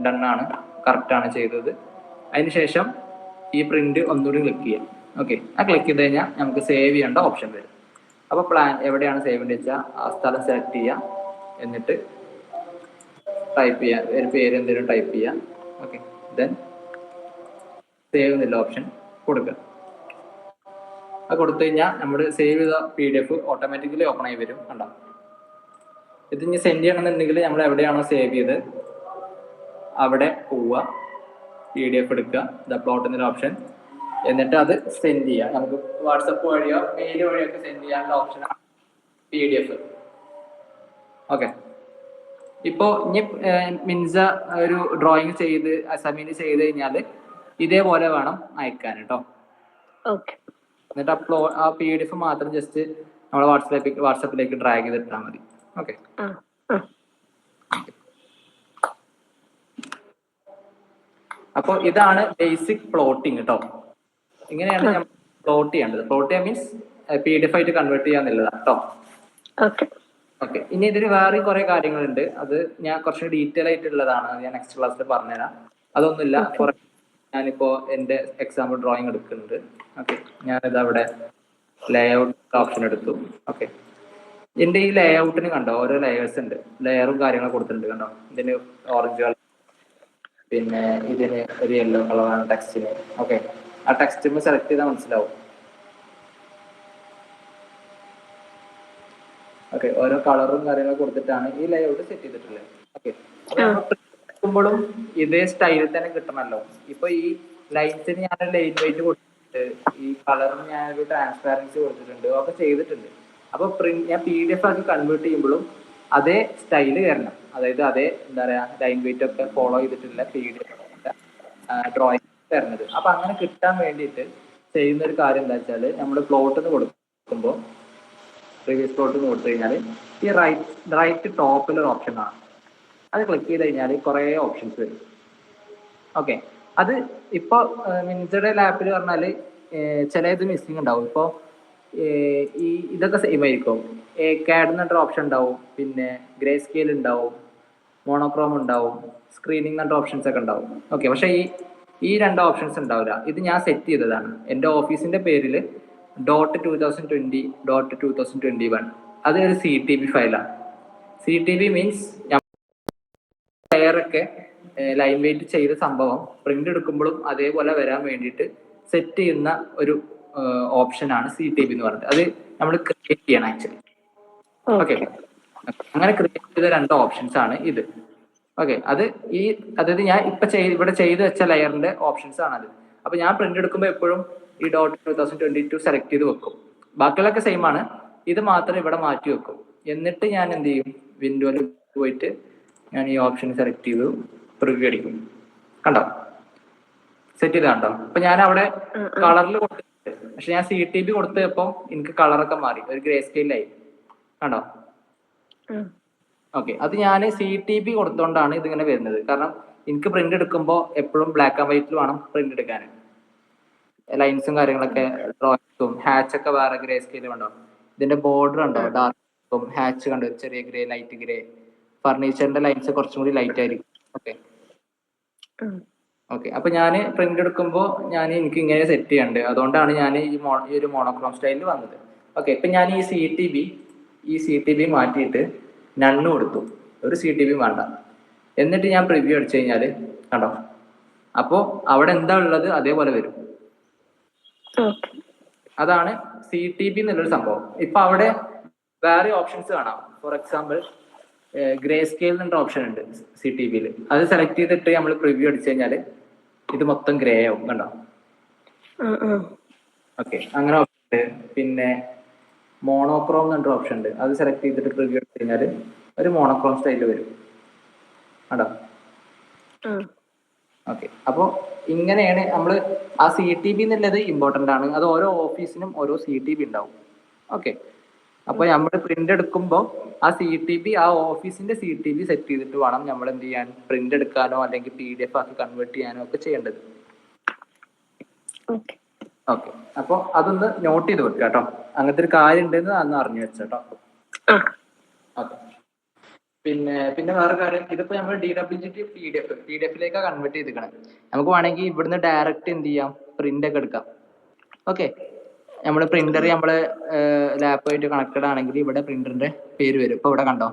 ഡൺ ആണ്, കറക്റ്റ് ആണ് ചെയ്തത്. അതിനുശേഷം ഈ പ്രിന്റ് ഒന്നുകൂടി ക്ലിക്ക് ചെയ്യാം. ഓക്കെ, ആ ക്ലിക്ക് ചെയ്ത് കഴിഞ്ഞാൽ നമുക്ക് സേവ് ചെയ്യേണ്ട ഓപ്ഷൻ വരും. അപ്പോൾ പ്ലാൻ എവിടെയാണ് സേവ് ചെയ്യേണ്ടത് വെച്ചാൽ ആ സ്ഥലം സെലക്ട് ചെയ്യാം. എന്നിട്ട് ടൈപ്പ് ചെയ്യാം, ഒരു പേര് എന്തെങ്കിലും ടൈപ്പ് ചെയ്യാം. ഓക്കെ, ദെൻ സേവ് എന്നുള്ള ഓപ്ഷൻ കൊടുക്കുക. അത് കൊടുത്തു കഴിഞ്ഞാൽ നമ്മൾ സേവ് ചെയ്ത PDF ഓട്ടോമാറ്റിക്കലി ഓപ്പൺ ആയി വരും. കണ്ടോ, ഇത് ഇനി സെൻഡ് ചെയ്യണമെന്നുണ്ടെങ്കിൽ നമ്മൾ എവിടെയാണോ സേവ് ചെയ്ത് അവിടെ പോവുക, PDF എടുക്കുക, പ്ലോട്ട് എന്നൊരു ഓപ്ഷൻ, എന്നിട്ട് അത് സെൻഡ് ചെയ്യുക. നമുക്ക് വാട്സപ്പ് വഴിയോ മെയിൽ വഴിയോ ഒക്കെ സെൻഡ് ചെയ്യാനുള്ള ഓപ്ഷനാണ് PDF. ഓക്കെ, ഇപ്പോ ഇനി മിൻസ ഒരു ഡ്രോയിങ് ചെയ്ത് സബ്മിറ്റ് ചെയ്ത് കഴിഞ്ഞാൽ ഇതേപോലെ വേണം അയക്കാൻ കേട്ടോ. ഓക്കെ. എന്നിട്ട് ആ PDF മാത്രം ജസ്റ്റ് നമ്മൾ വാട്സപ്പിലേക്ക് ഡ്രാഗ് ചെയ്തിട്ടാൽ മതി. ഓക്കെ, അപ്പോൾ ഇതാണ് ബേസിക് പ്ലോട്ടിങ് കേട്ടോ. ഇങ്ങനെയാണ് ഞാൻ പ്ലോട്ട് ചെയ്യേണ്ടത്. പ്ലോട്ട് ചെയ്യാൻ മീൻസ് PDF ആയിട്ട് കൺവേർട്ട് ചെയ്യാന്നുള്ളതാണ് കേട്ടോ. ഓക്കെ, ഇനി ഇതിന് വേറെ കുറെ കാര്യങ്ങളുണ്ട്. അത് ഞാൻ കുറച്ച് ഡീറ്റെയിൽ ആയിട്ടുള്ളതാണ്, ഞാൻ നെക്സ്റ്റ് ക്ലാസ്സിൽ പറഞ്ഞുതരാം. അതൊന്നുമില്ല, ഞാനിപ്പോ എന്റെ എക്സാമ്പിൾ ഡ്രോയിങ് എടുക്കുന്നുണ്ട്. ഓക്കെ, ഞാനിത് അവിടെ ലേഔട്ട് ഓപ്ഷൻ എടുത്തു. ഓക്കെ, എന്റെ ഈ ലേഔട്ടിന് കണ്ടോ ഓരോ ലെയേഴ്സ് ഉണ്ട്, ലെയറും കാര്യങ്ങളും കൊടുത്തിട്ടുണ്ട്. കണ്ടോ, ഇതിന് ഓറഞ്ച് കളർ, പിന്നെ ഇതിന് ഒരു യെല്ലോ കളറാണ് ടെക്സ്റ്റിന്. ഓക്കെ, ആ ടെക്സ്റ്റ് സെലക്ട് ചെയ്താൽ മനസ്സിലാവും. ഓക്കെ, ഓരോ കളറും കാര്യങ്ങളും കൊടുത്തിട്ടാണ് ഈ ലേഔട്ട് സെറ്റ് ചെയ്തിട്ടുള്ളത്. ഓക്കെ, എടുക്കുമ്പോഴും ഇതേ സ്റ്റൈലിൽ തന്നെ കിട്ടണമല്ലോ. ഇപ്പൊ ഈ ലൈൻസിന് ഞാൻ ലൈൻ വെയിറ്റ് കൊടുത്തിട്ടുണ്ട്, ഈ കളറിന് ഞാനൊരു ട്രാൻസ്പാരൻസി കൊടുത്തിട്ടുണ്ട്, ഒക്കെ ചെയ്തിട്ടുണ്ട്. അപ്പൊ ഞാൻ PDF ആക്കി കൺവേർട്ട് ചെയ്യുമ്പോഴും അതേ സ്റ്റൈല് വരണം. അതായത് അതേ എന്താ പറയാ ലൈൻ വെയിറ്റ് ഒക്കെ ഫോളോ ചെയ്തിട്ടുള്ള PDF ഡ്രോയിങ് തരുന്നത്. അപ്പൊ അങ്ങനെ കിട്ടാൻ വേണ്ടിയിട്ട് ചെയ്യുന്ന ഒരു കാര്യം എന്താ വെച്ചാല്, നമ്മൾ പ്ലോട്ടിന് കൊടുക്കുമ്പോൾ പ്രീവിയസ് പ്ലോട്ട് കൊടുത്തു കഴിഞ്ഞാൽ ഈ റൈറ്റ് ടോപ്പിലൊരു ഓപ്ഷൻ ആണ്, അത് ക്ലിക്ക് ചെയ്ത് കഴിഞ്ഞാൽ കുറേ ഓപ്ഷൻസ് വരും. ഓക്കെ, അത് ഇപ്പോൾ മിൻസയുടെ ലാപ്പിൽ പറഞ്ഞാൽ ചില ഇത് മിസ്സിങ് ഉണ്ടാവും. ഇപ്പോൾ ഈ ഇതൊക്കെ സെയിം ആയിരിക്കും. CAD എന്നൊരു ഓപ്ഷൻ ഉണ്ടാവും, പിന്നെ ഗ്രേ സ്കെയിൽ ഉണ്ടാവും, മോണോക്രോം ഉണ്ടാവും, സ്ക്രീനിങ് എന്നൊരു ഓപ്ഷൻസ് ഒക്കെ ഉണ്ടാവും. ഓക്കെ, പക്ഷേ ഈ രണ്ട് ഓപ്ഷൻസ് ഉണ്ടാവില്ല. ഇത് ഞാൻ സെറ്റ് ചെയ്തതാണ്. എൻ്റെ ഓഫീസിൻ്റെ പേരിൽ .2020.2021 അത് ഒരു CTB ഫയലാണ്. CTB മീൻസ് ലെയറൊക്കെ ലൈൻ വെയിറ്റ് ചെയ്ത സംഭവം പ്രിന്റ് എടുക്കുമ്പോഴും അതേപോലെ വരാൻ വേണ്ടിയിട്ട് സെറ്റ് ചെയ്യുന്ന ഒരു ഓപ്ഷനാണ് CTB എന്ന് പറഞ്ഞത്. അത് നമ്മൾ ക്രിയേറ്റ് ചെയ്യണം ആക്ച്വലി. ഓക്കെ, അങ്ങനെ ക്രിയേറ്റ് ചെയ്ത രണ്ട് ഓപ്ഷൻസ് ആണ് ഇത്. ഓക്കെ, അതായത് ഞാൻ ഇവിടെ ചെയ്ത് വെച്ച ലെയറിന്റെ ഓപ്ഷൻസ് ആണ് അത്. അപ്പൊ ഞാൻ പ്രിന്റ് എടുക്കുമ്പോൾ എപ്പോഴും ഈ .2022 സെലക്ട് ചെയ്ത് വെക്കും. ബാക്കിയുള്ളതൊക്കെ സെയിം ആണ്, ഇത് മാത്രം ഇവിടെ മാറ്റി വെക്കും. എന്നിട്ട് ഞാൻ എന്ത് ചെയ്യും, വിൻഡോയിൽ പോയിട്ട് ഞാൻ ഈ ഓപ്ഷൻ സെലക്ട് ചെയ്തു, പ്രിവ്യൂ അടിക്കും. കണ്ടോ, സെറ്റ് ചെയ്ത് കണ്ടോ. അപ്പൊ ഞാൻ അവിടെ കളറിൽ കൊടുത്തിട്ടുണ്ട്, പക്ഷെ ഞാൻ CTB കൊടുത്തപ്പോ എനിക്ക് കളറൊക്കെ മാറി, ഒരു ഗ്രേ സ്കെയിലായി. കണ്ടോ. ഓക്കെ, അത് ഞാൻ CTB കൊടുത്തോണ്ടാണ് ഇതിങ്ങനെ വരുന്നത്. കാരണം എനിക്ക് പ്രിന്റ് എടുക്കുമ്പോൾ എപ്പോഴും ബ്ലാക്ക് ആൻഡ് വൈറ്റിൽ വേണം പ്രിന്റ് എടുക്കാൻ. ലൈൻസും കാര്യങ്ങളൊക്കെ ഡ്രോയിങ്സും ഹാച്ചൊക്കെ വേറെ ഗ്രേ സ്കെയിൽ കണ്ടോ. ഇതിന്റെ ബോർഡർ ഉണ്ടോ, ഡാർക്കും ഹാച്ച് കണ്ടോ, ചെറിയ ഗ്രേ, ലൈറ്റ് ഗ്രേ. ഫർണിച്ചറിന്റെ ലൈൻസ് കുറച്ചും കൂടി ലൈറ്റ് ആയിരിക്കും. ഓക്കെ, അപ്പൊ ഞാൻ പ്രിന്റ് എടുക്കുമ്പോൾ എനിക്ക് ഇങ്ങനെ സെറ്റ് ചെയ്യാണ്ട്, അതുകൊണ്ടാണ് ഞാൻ ഈ ഒരു മോണോക്രോം സ്റ്റൈലിൽ വന്നത്. ഓക്കെ, ഇപ്പൊ ഞാൻ ഈ CTB മാറ്റിയിട്ട് നണ്ണ് കൊടുത്തു, ഒരു CTB വേണ്ട. എന്നിട്ട് ഞാൻ പ്രിവ്യൂ അടിച്ചു കഴിഞ്ഞാൽ കണ്ടോ, അപ്പോ അവിടെ എന്താ ഉള്ളത് അതേപോലെ വരും. അതാണ് CTB എന്നുള്ളൊരു സംഭവം. ഇപ്പൊ അവിടെ വേറെ ഓപ്ഷൻസ് കാണാം. ഫോർ എക്സാമ്പിൾ ഗ്രേ സ്കെയിൽ എന്നൊരു ഓപ്ഷൻ ഉണ്ട് CTBയിൽ. അത് സെലക്ട് ചെയ്തിട്ട് നമ്മൾ പ്രിവ്യൂ അടിച്ചു കഴിഞ്ഞാൽ ഇത് മൊത്തം ഗ്രേ ആവും. കണ്ടോ. ഓക്കെ, അങ്ങനെ ഓപ്ഷൻ ഉണ്ട്. പിന്നെ മോണോക്രോം എന്നൊരു ഓപ്ഷൻ ഉണ്ട്, അത് സെലക്ട് ചെയ്തിട്ട് പ്രിവ്യൂ അടിച്ചു കഴിഞ്ഞാൽ ഒരു മോണോക്രോം സ്റ്റൈൽ വരും. കണ്ടോ. ഓക്കെ, അപ്പോൾ ഇങ്ങനെയാണ് നമ്മൾ ആ CTB എന്നുള്ളത് ഇമ്പോർട്ടൻ്റ് ആണ്. അത് ഓരോ ഓഫീസിനും ഓരോ CTB ഉണ്ടാവും. ഓക്കെ, അപ്പോൾ നമ്മൾ പ്രിന്റ് എടുക്കുമ്പോൾ ആ CTB ആ ഓഫീസിന്റെ CTB സെറ്റ് ചെയ്തിട്ട് വേണം നമ്മൾ എന്ത് ചെയ്യാൻ, പ്രിന്റ് എടുക്കാനോ അല്ലെങ്കിൽ PDF ആക്കി കൺവേർട്ട് ചെയ്യാനോ ഒക്കെ ചെയ്യേണ്ടത്. ഓക്കെ, ഓക്കെ, അപ്പോൾ അതൊന്ന് നോട്ട് ചെയ്ത് വെക്കുക കേട്ടോ. അങ്ങനത്തെ ഒരു കാര്യം ഉണ്ടെന്ന് അന്ന് അറിഞ്ഞു വെച്ചോ. ഓക്കെ, പിന്നെ വേറെ കാര്യം, ഇതിപ്പോ നമ്മൾ DWGT PDF കൺവേർട്ട് ചെയ്തിരിക്കണം. നമുക്ക് വേണമെങ്കിൽ ഇവിടുന്ന് ഡയറക്റ്റ് എന്ത് ചെയ്യാം, പ്രിന്റ് ഒക്കെ എടുക്കാം. ഓക്കെ, നമ്മുടെ പ്രിന്റർ നമ്മള് ലാപ്പായിട്ട് കണക്റ്റഡ് ആണെങ്കിൽ ഇവിടെ പ്രിന്ററിന്റെ പേര് വരും. ഇപ്പൊ ഇവിടെ കണ്ടോ,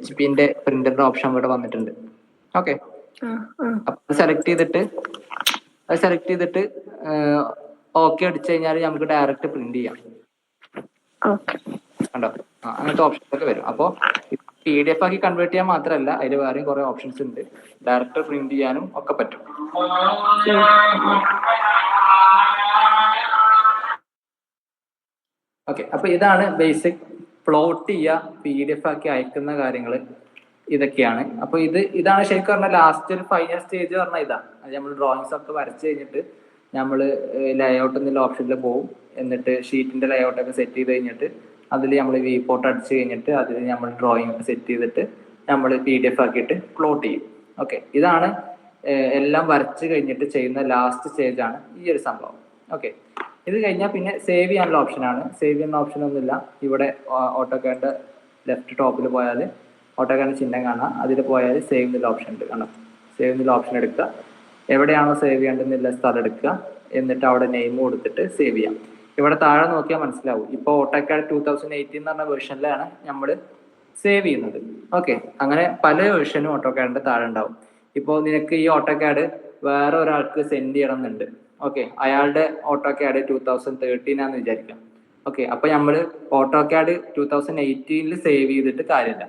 HP പ്രിന്ററിന്റെ ഓപ്ഷൻ ഇവിടെ വന്നിട്ടുണ്ട്. ഓക്കെ, അപ്പൊ അത് സെലക്ട് ചെയ്തിട്ട് ഓക്കെ അടിച്ചു കഴിഞ്ഞാൽ നമുക്ക് ഡയറക്റ്റ് പ്രിന്റ് ചെയ്യാം. കണ്ടോ, അങ്ങനത്തെ ഓപ്ഷൻസ് ഒക്കെ വരും. അപ്പോൾ PDF ആക്കി കൺവേർട്ട് ചെയ്യാൻ മാത്രമല്ല, അതിൽ വേറെയും കുറെ ഓപ്ഷൻസ് ഉണ്ട്. ഡയറക്റ്റ് പ്രിന്റ് ചെയ്യാനും ഒക്കെ പറ്റും. ഓക്കെ, അപ്പൊ ഇതാണ് ബേസിക്. പ്ലോട്ട് ചെയ്യുക, PDF ആക്കി അയക്കുന്ന കാര്യങ്ങൾ ഇതൊക്കെയാണ്. അപ്പൊ ഇതാണ് ശരിക്കും പറഞ്ഞാൽ ലാസ്റ്റ് ഒരു ഫൈനൽ സ്റ്റേജ് പറഞ്ഞാൽ ഇതാ. അത് നമ്മൾ ഡ്രോയിങ്സ് ഒക്കെ വരച്ച് കഴിഞ്ഞിട്ട് നമ്മൾ ലേഔട്ട് എന്നുള്ള ഓപ്ഷനിൽ പോകും. എന്നിട്ട് ഷീറ്റിന്റെ ലേഔട്ട് ഒക്കെ സെറ്റ് ചെയ്ത് കഴിഞ്ഞിട്ട് അതിൽ നമ്മൾ വിപോർട്ട് അടിച്ച് കഴിഞ്ഞിട്ട് അതിൽ നമ്മൾ ഡ്രോയിങ് ഒക്കെ സെറ്റ് ചെയ്തിട്ട് നമ്മൾ PDF ആക്കിയിട്ട് പ്ലോട്ട് ചെയ്യും. ഓക്കെ, ഇതാണ് എല്ലാം വരച്ച് കഴിഞ്ഞിട്ട് ചെയ്യുന്ന ലാസ്റ്റ് സ്റ്റേജ് ആണ് ഈ ഒരു സംഭവം. ഓക്കെ, ഇത് കഴിഞ്ഞാൽ പിന്നെ സേവ് ചെയ്യാനുള്ള ഓപ്ഷനാണ്. സേവ് ചെയ്യുന്ന ഓപ്ഷൻ ഒന്നുമില്ല. ഇവിടെ ഓട്ടോകാഡിന്റെ ലെഫ്റ്റ് ടോപ്പിൽ പോയാൽ ഓട്ടോകാഡിന്റെ ചിഹ്നം കാണാം. അതിൽ പോയാൽ സേവ് എന്നുള്ള ഓപ്ഷൻ ഉണ്ട്. കാണാം, സേവ് എന്നുള്ള ഓപ്ഷൻ എടുക്കുക. എവിടെയാണോ സേവ് ചെയ്യേണ്ടതെന്നുള്ള സ്ഥലം എടുക്കുക. എന്നിട്ട് അവിടെ നെയിം കൊടുത്തിട്ട് സേവ് ചെയ്യാം. ഇവിടെ താഴെ നോക്കിയാൽ മനസ്സിലാവും. ഇപ്പോൾ ഓട്ടോകാഡ് 2018 എന്ന് പറഞ്ഞ വെർഷനിലാണ് നമ്മൾ സേവ് ചെയ്യുന്നത്. ഓക്കെ, അങ്ങനെ പല വെർഷനും ഓട്ടോകാഡിന്റെ താഴെ ഉണ്ടാവും. ഇപ്പോൾ നിനക്ക് ഈ ഓട്ടോകാഡ് വേറെ ഒരാൾക്ക് സെൻഡ് ചെയ്യണം എന്നുണ്ട്. ഓക്കെ, അയാളുടെ ഓട്ടോകാഡ് 2013 ആണെന്ന് വിചാരിക്കാം. ഓക്കെ, അപ്പൊ നമ്മൾ ഓട്ടോകാഡ് 2018 സേവ് ചെയ്തിട്ട് കാര്യമില്ല.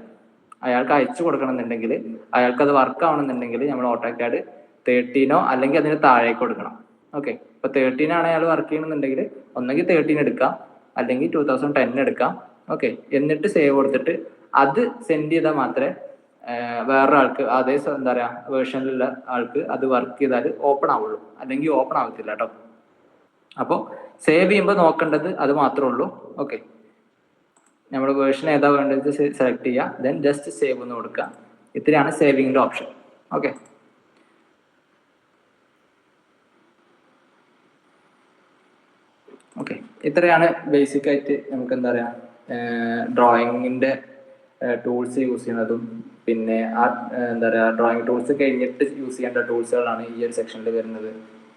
അയാൾക്ക് അയച്ചു കൊടുക്കണം എന്നുണ്ടെങ്കിൽ, അയാൾക്ക് അത് വർക്ക് ആവണമെന്നുണ്ടെങ്കിൽ നമ്മൾ ഓട്ടോകാഡ് 13 അല്ലെങ്കിൽ അതിന് താഴേക്ക് കൊടുക്കണം. ഓക്കെ, ഇപ്പൊ 13 ആണ് അയാൾ വർക്ക് ചെയ്യണമെന്നുണ്ടെങ്കിൽ ഒന്നെങ്കിൽ 13 എടുക്കാം, അല്ലെങ്കിൽ 2010 എടുക്കാം. ഓക്കെ, എന്നിട്ട് സേവ് കൊടുത്തിട്ട് അത് സെൻഡ് ചെയ്താൽ മാത്രമേ വേറൊരാൾക്ക് അതേ എന്താ പറയാ വേർഷനിലുള്ള ആൾക്ക് അത് വർക്ക് ചെയ്താൽ ഓപ്പൺ ആവുള്ളൂ. അല്ലെങ്കിൽ ഓപ്പൺ ആവത്തില്ല കേട്ടോ. അപ്പോൾ സേവ് ചെയ്യുമ്പോൾ നോക്കേണ്ടത് അത് മാത്രമേ ഉള്ളൂ. ഓക്കെ, നമ്മൾ വേർഷൻ ഏതാ വേണ്ടത് സെലക്ട് ചെയ്യുക, ദെൻ ജസ്റ്റ് സേവ് എന്ന് കൊടുക്കുക. ഇത്രയാണ് സേവിങ്ങിന്റെ ഓപ്ഷൻ. ഓക്കെ, ഓക്കെ, ഇത്രയാണ് ബേസിക് ആയിട്ട് നമുക്ക് എന്താ പറയാ ഡ്രോയിങ്ങിന്റെ ടൂൾസ് യൂസ് ചെയ്യുന്നതും പിന്നെ ആ എന്താ പറയാ ഡ്രോയിങ് ടൂൾസ് കഴിഞ്ഞിട്ട് യൂസ് ചെയ്യേണ്ട ടൂൾസുകളാണ് ഈ ഒരു സെക്ഷനിൽ വരുന്നത്.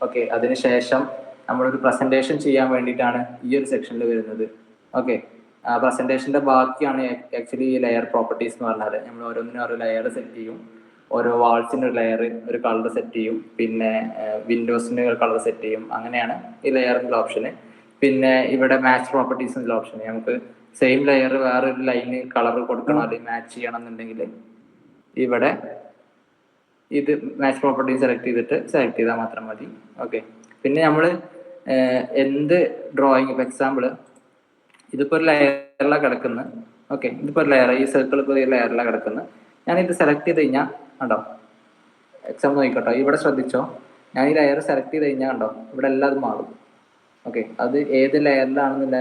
ഓക്കെ, അതിനുശേഷം നമ്മളൊരു പ്രസന്റേഷൻ ചെയ്യാൻ വേണ്ടിയിട്ടാണ് ഈ ഒരു സെക്ഷനിൽ വരുന്നത്. ഓക്കെ, പ്രസന്റേഷന്റെ ബാക്കിയാണ് ആക്ച്വലി ഈ ലെയർ പ്രോപ്പർട്ടീസ് എന്ന് പറഞ്ഞാൽ. നമ്മൾ ഓരോന്നിനും ഓരോ ലെയർ സെറ്റ് ചെയ്യും. ഓരോ വാൾസിന് ഒരു ലെയർ, ഒരു കളർ സെറ്റ് ചെയ്യും. പിന്നെ വിൻഡോസിന് ഒരു കളർ സെറ്റ് ചെയ്യും. അങ്ങനെയാണ് ഈ ലെയറിന്റെ ഓപ്ഷന്. പിന്നെ ഇവിടെ മാച്ച് പ്രോപ്പർട്ടീസ് എന്നുള്ള ഓപ്ഷൻ, നമുക്ക് സെയിം ലെയർ വേറൊരു ലൈന് കളർ കൊടുക്കണം അല്ലെങ്കിൽ മാച്ച് ചെയ്യണം എന്നുണ്ടെങ്കിൽ ഇവിടെ ഇത് മാച്ച് പ്രോപ്പർട്ടീസ് സെലക്ട് ചെയ്താൽ മാത്രം മതി. ഓക്കെ, പിന്നെ നമ്മൾ എന്ത് ഡ്രോയിങ്, ഇപ്പൊ എക്സാമ്പിൾ ഇതിപ്പോ ഒരു ലെയറിലാണ് കിടക്കുന്നത്. ഓക്കെ, ഇതിപ്പോ ഒരു ലെയർ, ഈ സർക്കിൾ ഇപ്പോൾ ഒരു ലെയറിലാണ് കിടക്കുന്നത്. ഞാൻ ഇത് സെലക്ട് ചെയ്ത് കഴിഞ്ഞാൽ കണ്ടോ, എക്സാമ്പിൾ നോക്കിക്കോട്ടോ, ഇവിടെ ശ്രദ്ധിച്ചോ, ഞാൻ ഈ ലെയർ സെലക്ട് ചെയ്ത് കഴിഞ്ഞാൽ കണ്ടോ ഇവിടെ എല്ലാം മാറും. ഓക്കെ, അത് ഏത് ലെയറിലാണെന്നുള്ള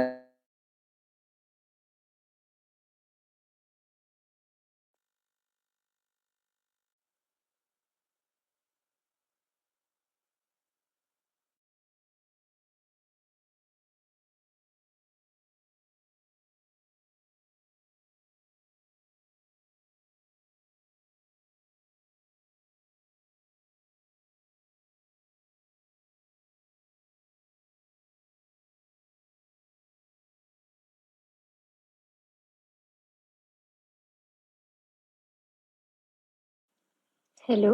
Hello. ഹലോ.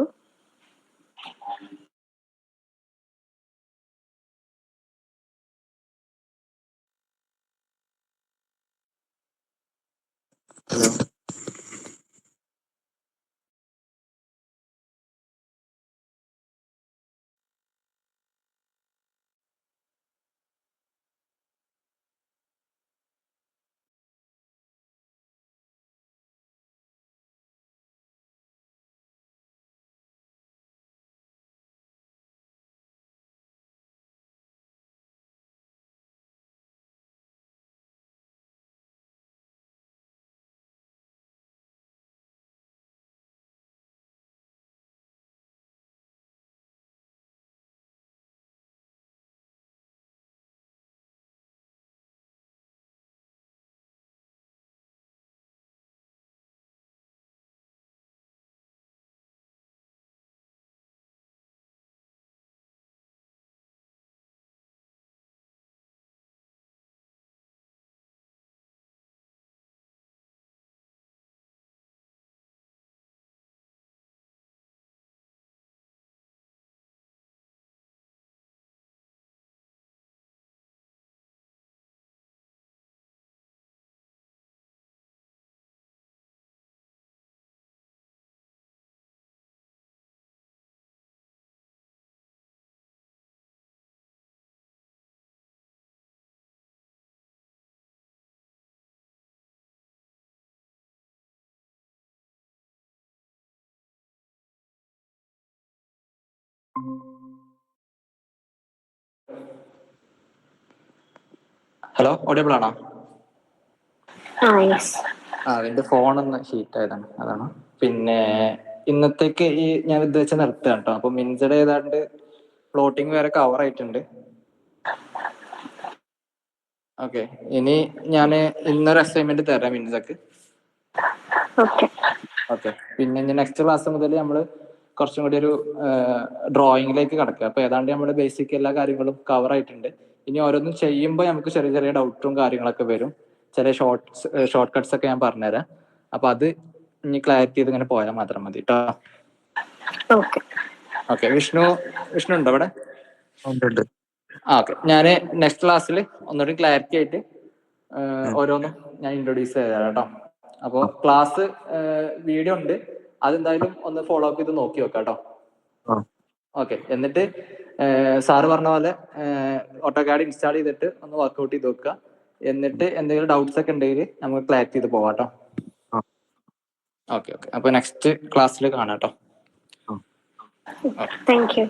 ഹലോ, ഓഡിയബിൾ ആണോ? യെസ്. അതിന്റെ ഫോൺ ഒന്ന് ഹീറ്റ് ആയതാണ്, അതാണ്. പിന്നെ ഇന്നത്തേക്ക് ഞാൻ ഇത് വെച്ച് നിർത്തുക കേട്ടോ. അപ്പൊ മിൻസയുടെ ഏതാണ്ട് പ്ലോട്ടിങ് വരെ കവർ ആയിട്ടുണ്ട്. ഓക്കെ, ഇനി ഞാൻ ഇന്നൊരു അസൈൻമെന്റ് തരാം മിൻസക്ക്. ഓക്കെ, പിന്നെ നെക്സ്റ്റ് ക്ലാസ് മുതൽ നമ്മൾ കുറച്ചും കൂടി ഒരു ഡ്രോയിങ്ങിലേക്ക് കടക്കുക. അപ്പൊ ഏതാണ്ട് നമ്മുടെ ബേസിക് എല്ലാ കാര്യങ്ങളും കവർ ആയിട്ടുണ്ട്. ഇനി ഓരോന്നും ചെയ്യുമ്പോൾ നമുക്ക് ചെറിയ ചെറിയ ഡൗട്ടും കാര്യങ്ങളൊക്കെ വരും. ചില ഷോർട്ട് കട്ട്സ് ഒക്കെ ഞാൻ പറഞ്ഞുതരാം. അപ്പൊ അത് ഇനി ക്ലാരിറ്റി ചെയ്ത് ഇങ്ങനെ പോയാൽ മാത്രം മതി കേട്ടോ. ഓക്കെ, വിഷ്ണു ഉണ്ടോ ഇവിടെ? ഓക്കെ, ഞാൻ നെക്സ്റ്റ് ക്ലാസ്സിൽ ഒന്നുകൂടി ക്ലാരിറ്റി ആയിട്ട് ഓരോന്നും ഞാൻ ഇൻട്രൊഡ്യൂസ് ചെയ്തുതരാം കേട്ടോ. അപ്പോൾ ക്ലാസ് വീഡിയോ ഉണ്ട്, അതെന്തായാലും ഒന്ന് ഫോളോ അപ്പ് ചെയ്ത് നോക്കി വെക്കാം കേട്ടോ. ഓക്കെ, എന്നിട്ട് സാറ് പറഞ്ഞ പോലെ ഓട്ടോകാഡ് ഇൻസ്റ്റാൾ ചെയ്തിട്ട് ഒന്ന് വർക്ക്ഔട്ട് ചെയ്ത് വെക്കുക. എന്നിട്ട് എന്തെങ്കിലും ഡൗട്ട്സ് ഒക്കെ ഉണ്ടെങ്കിൽ നമുക്ക് ക്ലാരിറ്റി ചെയ്ത് പോവാം കേട്ടോ. ഓക്കെ, അപ്പൊ നെക്സ്റ്റ് ക്ലാസ്സിൽ കാണാം കേട്ടോ. Thank you.